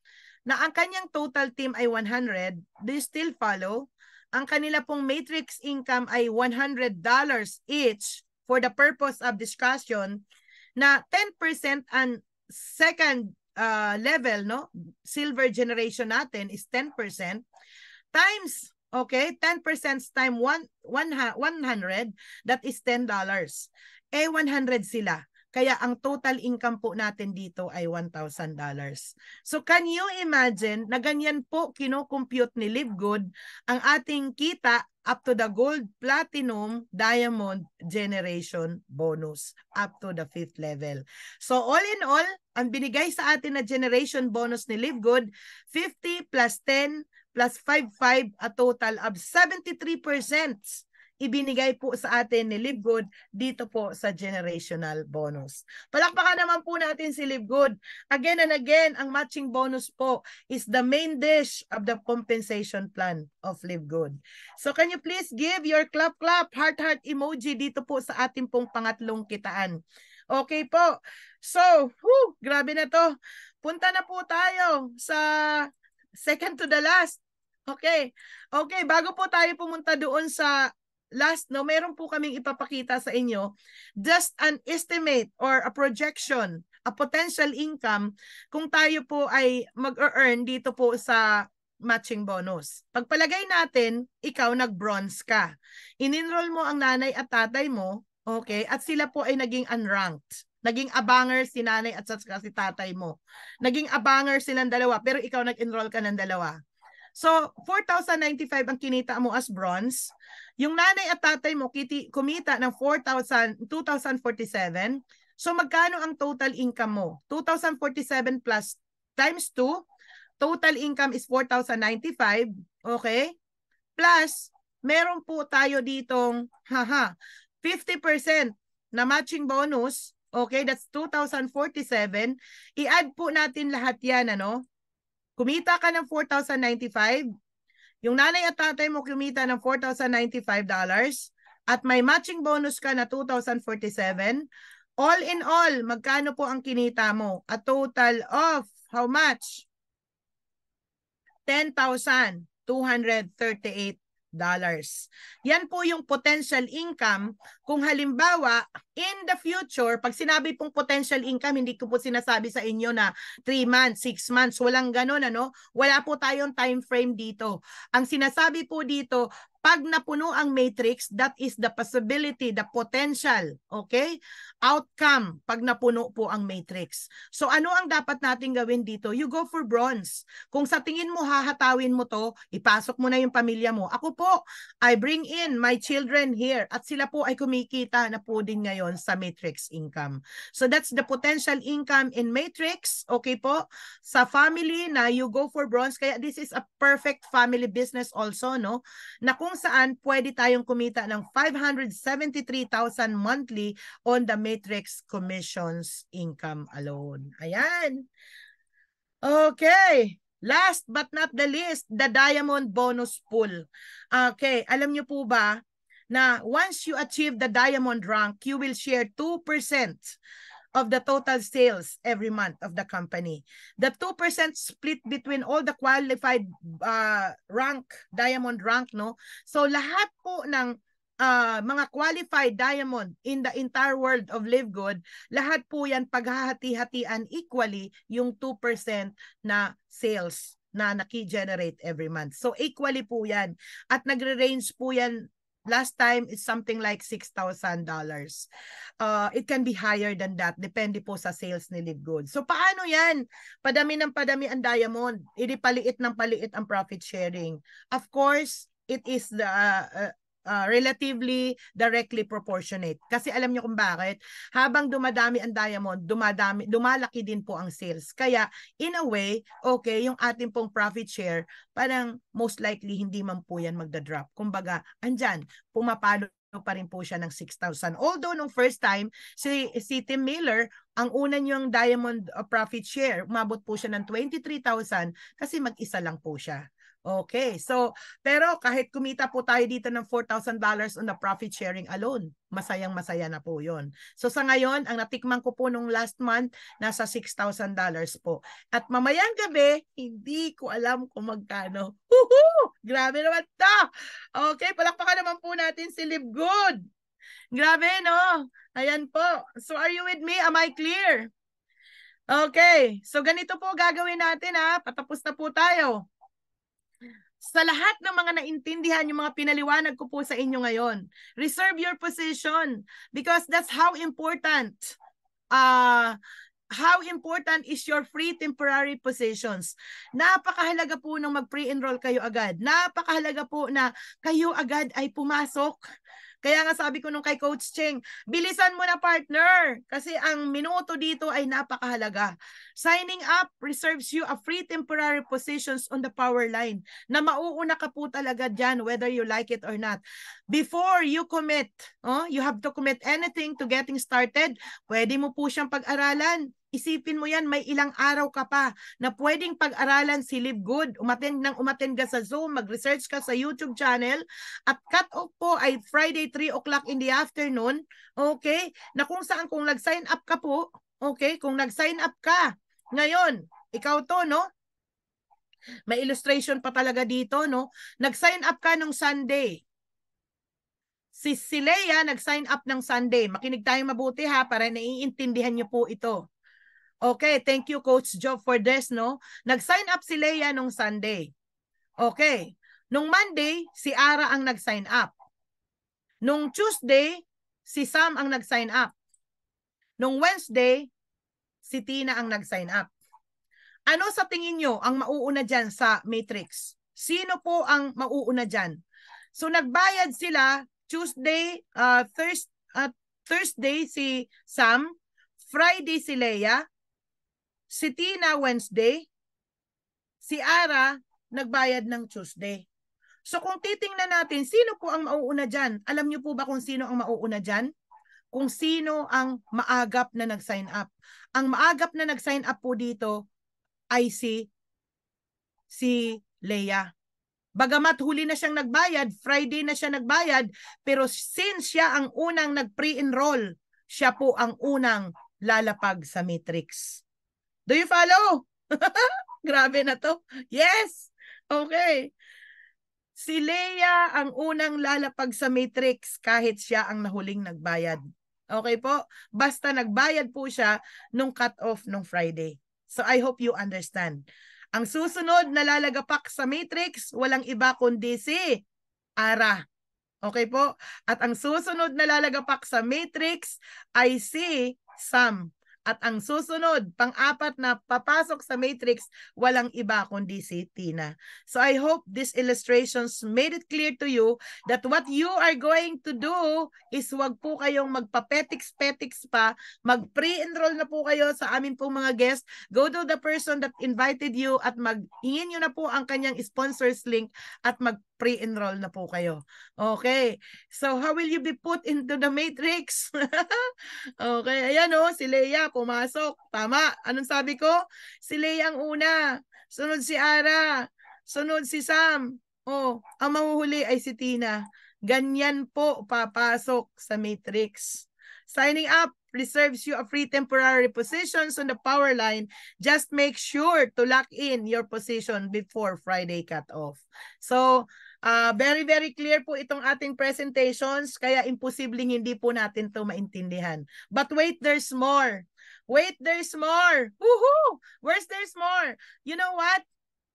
Speaker 1: na ang kanyang total team ay 100, do you still follow? Ang kanila pong matrix income ay $100 each for the purpose of discussion, na 10% ang second level, no? Silver generation natin is 10% times, okay, 10% times 100, that is $10. Eh, 100 sila. Kaya ang total income po natin dito ay $1,000. So can you imagine na ganyan po kino-compute ni Live Good ang ating kita up to the gold, platinum, diamond generation bonus up to the 5th level. So all in all, ang binigay sa atin na generation bonus ni Live Good, 50 plus 10 plus 55, a total of 73% ibinigay po sa atin ni Live Good dito po sa generational bonus. Palakpakan naman po natin si Live Good. Again and again, ang matching bonus po is the main dish of the compensation plan of Live Good. So can you please give your clap heart emoji dito po sa ating pong pangatlong kitaan. Okay po. So, grabe na to. Punta na po tayo sa second to the last. Okay. Okay, bago po tayo pumunta doon sa last, no, meron po kaming ipapakita sa inyo, just an estimate or a projection, a potential income kung tayo po ay mag-earn dito po sa matching bonus. Pagpalagay natin, ikaw nag-bronze ka. In-enroll mo ang nanay at tatay mo, okay, at sila po ay naging unranked. Naging abanger si nanay at si tatay mo. Naging abanger silang dalawa, pero ikaw nag-enroll ka ng dalawa. So, 4,095 ang kinita mo as bronze. Yung nanay at tatay mo kumita ng 2,047. So, magkano ang total income mo? 2,047 plus times 2, total income is 4,095. Okay? Plus, meron po tayo ditong 50% na matching bonus. Okay, that's 2,047. I-add po natin lahat yan, ano? Kumita ka ng 4,095. Yung nanay at tatay mo kumita ng $4,095 at may matching bonus ka na 2,047. All in all, magkano po ang kinita mo? A total of how much? $10,238. Yan po yung potential income kung halimbawa in the future, pag sinabi pong potential income, hindi ko po sinasabi sa inyo na 3 months, 6 months, walang ganun, ano? Wala po tayong time frame dito. Ang sinasabi po dito, pag napuno ang matrix, that is the possibility, the potential, okay? Outcome, pag napuno po ang matrix. So ano ang dapat natin gawin dito? You go for bronze. Kung sa tingin mo hahatawin mo to, ipasok mo na yung pamilya mo. Ako po, I bring in my children here at sila po ay kumikita na po din ngayon sa matrix income. So that's the potential income in matrix, okay po? Sa family na you go for bronze, kaya this is a perfect family business also, no? Na kung saan pwede tayong kumita ng 573,000 monthly on the matrix commissions income alone. Ayan. Okay. Last but not the least, the diamond bonus pool. Okay, alam niyo po ba na once you achieve the diamond rank, you will share 2% of the total sales every month of the company. The 2% split between all the qualified diamond rank, no? So lahat po ng mga qualified diamond in the entire world of Live Good, lahat po yan paghahati-hatian equally yung 2% na sales na naki-generate every month. So equally po yan. At nagre-range po yan. Last time, it's something like $6,000. It can be higher than that. Depende po sa sales ni Live Good. So, paano yan? Padami ng padami ang diamond. Hindi paliit ng paliit ang profit sharing. Of course, it is the relatively directly proportionate. Kasi alam niyo kung bakit? Habang dumadami ang diamond, dumalaki din po ang sales. Kaya, in a way, okay, yung ating pong profit share, parang most likely hindi man po yan magda-drop. Kumbaga, andyan, pumapalo pa rin po siya ng 6,000. Although, nung first time, si Tim Miller, ang una niyang diamond profit share, umabot po siya ng 23,000 kasi mag-isa lang po siya. Okay, so, pero kahit kumita po tayo dito ng $4,000 on the profit sharing alone, masayang-masaya na po yun. So sa ngayon, ang natikman ko po nung last month, nasa $6,000 po. At mamayang gabi, hindi ko alam kung magkano. Woohoo! Grabe naman to! Okay, palakpakan naman po natin si Live Good. Grabe, no? Ayan po. So are you with me? Am I clear? Okay, so ganito po gagawin natin ha. Patapos na po tayo. Sa lahat ng mga naintindihan, yung mga pinaliwanag ko po sa inyo ngayon, reserve your position because that's how important is your free temporary positions. Napakahalaga po nang mag-pre-enroll kayo agad. Napakahalaga po na kayo agad ay pumasok. Kaya nga sabi ko nung kay Coach Cheng, bilisan mo na partner kasi ang minuto dito ay napakahalaga. Signing up reserves you a free temporary positions on the power line na mauuna ka po talaga dyan whether you like it or not. Before you commit, you have to commit anything to getting started, pwede mo po siyang pag-aralan. Isipin mo yan, may ilang araw ka pa na pwedeng pag-aralan si Live Good. Umattend ka sa Zoom, mag-research ka sa YouTube channel. At cut-off po ay Friday 3 o'clock in the afternoon. Okay? Na kung saan, kung nag-sign up ka po, okay? Kung nag-sign up ka, ngayon, ikaw to, no? May illustration pa talaga dito, no? Nag-sign up ka nung Sunday. Si Leia nag-sign up ng Sunday. Makinig tayong mabuti ha, para naiintindihan niyo po ito. Okay, thank you Coach Joe for this, no? Nag-sign up si Leia nung Sunday. Okay. Nung Monday, si Ara ang nag-sign up. Nung Tuesday, si Sam ang nag-sign up. Nung Wednesday, si Tina ang nag-sign up. Ano sa tingin nyo ang mauuna dyan sa matrix? Sino po ang mauuna dyan? So nagbayad sila Tuesday, Thursday si Sam, Friday si Leia, si Tina Wednesday, si Ara nagbayad ng Tuesday. So kung titingnan natin, sino po ang mauuna dyan? Alam niyo po ba kung sino ang mauuna dyan? Kung sino ang maagap na nag-sign up. Ang maagap na nag-sign up po dito ay si Leia. Bagamat huli na siyang nagbayad, Friday na siya nagbayad, pero since siya ang unang nag-pre-enroll, siya po ang unang lalapag sa matrix. Do you follow? Grabe na to. Yes! Okay. Si Leia ang unang lalapag sa matrix kahit siya ang nahuling nagbayad. Okay po? Basta nagbayad po siya nung cut-off nung Friday. So I hope you understand. Ang susunod na lalagapak sa matrix, walang iba kundi si Ara. Okay po? At ang susunod na lalagapak sa matrix ay si Sam. At ang susunod, pang-apat na papasok sa matrix, walang iba kundi si Tina. So I hope these illustrations made it clear to you that what you are going to do is wag po kayong magpa-petiks-petiks pa, mag-pre-enroll na po kayo sa amin pong mga guests. Go to the person that invited you at mag-hingin nyo na po ang kanyang sponsors link at mag-pre-enroll na po kayo. Okay. So how will you be put into the matrix? Okay. Ayan o, si Leia pumasok. Tama. Anong sabi ko? Si Leia ang una. Sunod si Ara. Sunod si Sam. Oh, ang mahuhuli ay si Tina. Ganyan po papasok sa matrix. Signing up reserves you a free temporary positions on the power line. Just make sure to lock in your position before Friday cut-off. So, very, very clear po itong ating presentations, kaya imposibleng hindi po natin to maintindihan. But wait, there's more. Wait, there's more. Woohoo! Where's there's more? You know what?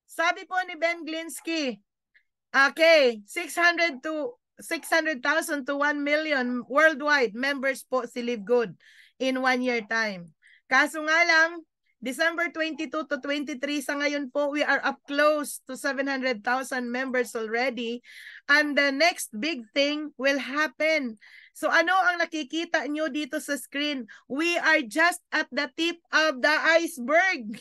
Speaker 1: Sabi po ni Ben Glinsky, okay, 600,000 to 1 million worldwide members po si Live Good in 1 year time. Kaso nga lang, December 22 to 23 sa ngayon po, we are up close to 700,000 members already. And the next big thing will happen. So ano ang nakikita nyo dito sa screen? We are just at the tip of the iceberg.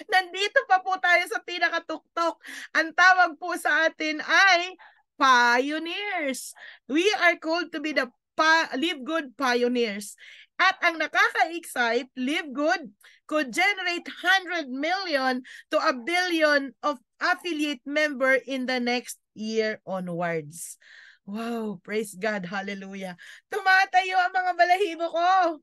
Speaker 1: Nandito pa po tayo sa pinakatuktok. Ang tawag po sa atin ay pioneers. We are called to be the Live Good pioneers. At ang nakaka-excite, Live Good could generate 100 million to 1 billion of affiliate member in the next year onwards. Wow, praise God, hallelujah. Tumatayo ang mga balahibo ko.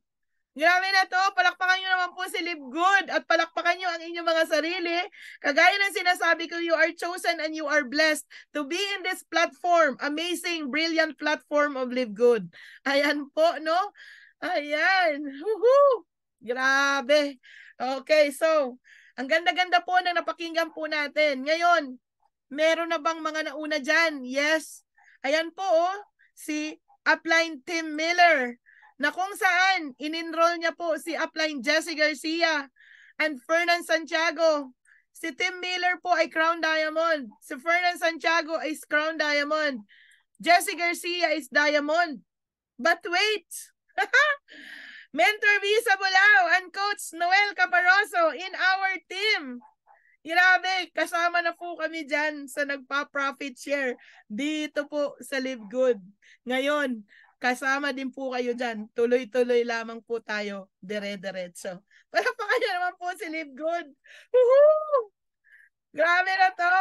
Speaker 1: Grabe na to, palakpakan nyo naman po si Live Good at palakpakan nyo ang inyong mga sarili. Kagaya ng sinasabi ko, you are chosen and you are blessed to be in this platform, amazing, brilliant platform of Live Good. Ayan po, no? Ayan. Woohoo! Grabe. Okay, so, ang ganda-ganda po na napakinggan po natin. Ngayon, meron na bang mga nauna dyan? Yes. Ayan po, oh, si Upline Tim Miller, na kung saan in-enroll niya po si Upline Jessie Garcia and Fernan Santiago. Si Tim Miller po ay Crown Diamond. Si Fernan Santiago is Crown Diamond. Jessie Garcia is Diamond. But wait! Mentor Visa Bulao and Coach Noel Caparoso in our team. Grabe, kasama na po kami dyan sa nagpa-profit share dito po sa Live Good. Ngayon, kasama din po kayo dyan. Tuloy-tuloy lamang po tayo, dire-diretso. Palakpakan niyo naman po si Live Good. Woohoo! Grabe na to.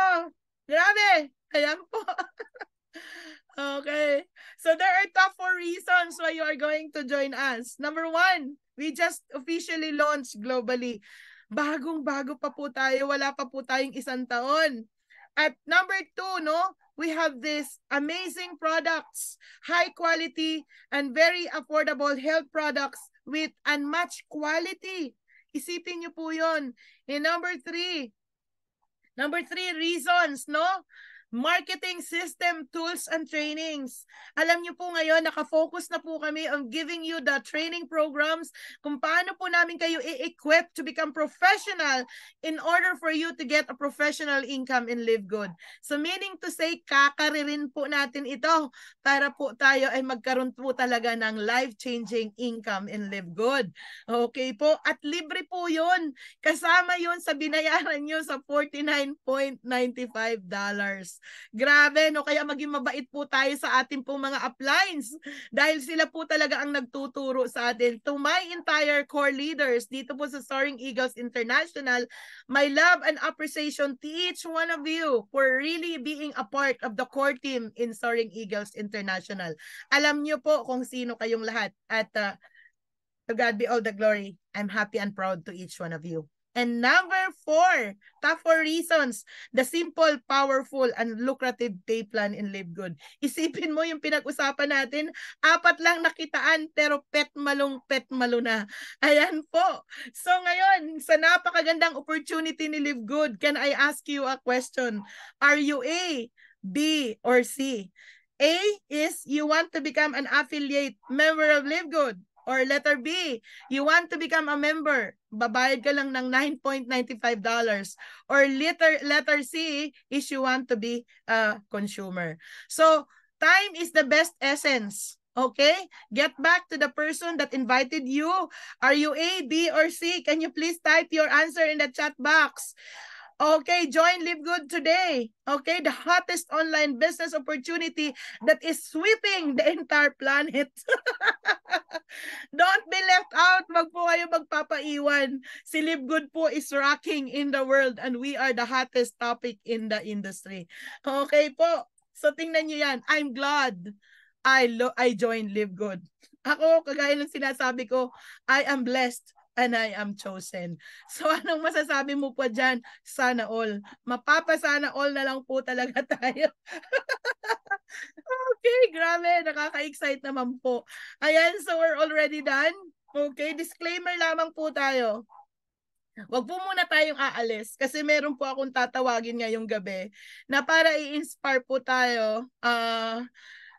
Speaker 1: Grabe. Ayan po. Okay. So there are top 4 reasons why you are going to join us. Number 1, we just officially launched globally. Bagong-bago pa po tayo. Wala pa po tayong 1 taon. At number 2, no, we have these amazing products, high quality and very affordable health products with unmatched quality. Isipin niyo po yun. And number 3, Number 3, reasons, no? Marketing system, tools, and trainings. Alam niyo po ngayon, nakafocus na po kami on giving you the training programs kung paano po namin kayo i-equip to become professional in order for you to get a professional income and live good. So meaning to say, kakaririn po natin ito para po tayo ay magkaroon po talaga ng life-changing income and live good. Okay po? At libre po yun. Kasama yun sa binayaran nyo sa $49.95. Grabe, no? Kaya maging mabait po tayo sa ating pong mga uplines dahil sila po talaga ang nagtuturo sa atin. To my entire core leaders dito po sa Soaring Eagles International, my love and appreciation to each one of you for really being a part of the core team in Soaring Eagles International. Alam niyo po kung sino kayong lahat at to God be all the glory. I'm happy and proud to each one of you. And number 4, top 4 reasons, the simple, powerful, and lucrative pay plan in Live Good. Isipin mo yung pinag-usapan natin, 4 lang nakitaan, pero pet malo na. Ayan po. So ngayon, sa napakagandang opportunity ni Live Good, can I ask you a question? Are you A, B, or C? A is you want to become an affiliate member of Live Good. Or letter B, you want to become a member, babayad ka lang ng $9.95. Or letter C is you want to be a consumer. So, time is the best essence. Okay? Get back to the person that invited you. Are you A, B, or C? Can you please type your answer in the chat box? Okay, join Live Good today. Okay, the hottest online business opportunity that is sweeping the entire planet. Don't be left out. Wag po kayo magpapaiwan. Si Live Good po is rocking in the world and we are the hottest topic in the industry. Okay po. So tingnan nyo yan. I'm glad I joined Live Good. Ako, kagaya ng sinasabi ko, I am blessed and I am chosen. So anong masasabi mo po dyan? Sana all. Mapapasana all na lang po talaga tayo. Okay, grabe. Nakaka-excite naman po. Ayan, so we're already done. Okay, disclaimer lamang po tayo. Wag po muna tayong aalis kasi meron po akong tatawagin ngayong gabi na para i-inspire po tayo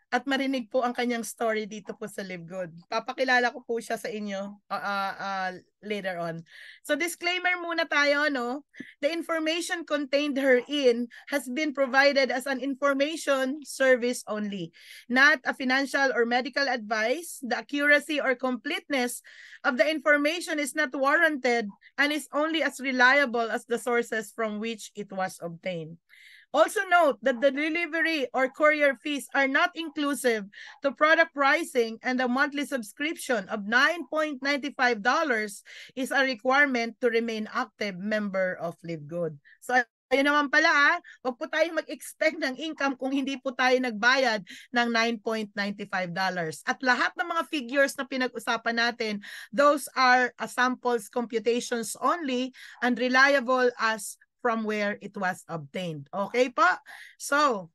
Speaker 1: at marinig po ang kanyang story dito po sa Live Good. Papakilala ko po siya sa inyo later on. So disclaimer muna tayo, no? The information contained herein has been provided as an information service only, not a financial or medical advice. The accuracy or completeness of the information is not warranted and is only as reliable as the sources from which it was obtained. Also note that the delivery or courier fees are not inclusive to product pricing and the monthly subscription of $9.95 is a requirement to remain active member of Live Good. So ayun naman pala, huwag po tayong mag-expect ng income kung hindi po tayo nagbayad ng $9.95. At lahat ng mga figures na pinag-usapan natin, those are samples, computations only, and reliable as from where it was obtained. Okay po? So,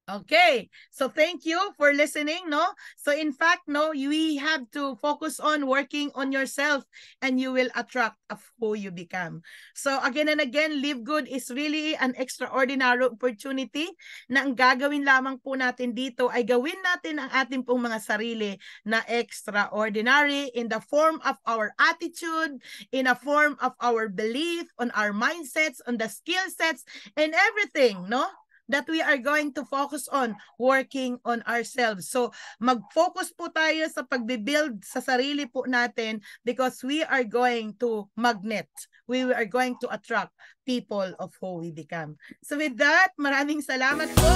Speaker 1: okay. So thank you for listening, no? So in fact, no, we have to focus on working on yourself and you will attract of who you become. So again and again, Live Good is really an extraordinary opportunity na ang gagawin lamang po natin dito ay gawin natin ang ating pong mga sarili na extraordinary in the form of our attitude, in a form of our belief, on our mindsets, on the skill sets, and everything, no? That we are going to focus on working on ourselves. So mag-focus po tayo sa pagbibuild sa sarili po natin because we are going to magnet. We are going to attract people of who we become. So with that, maraming salamat po.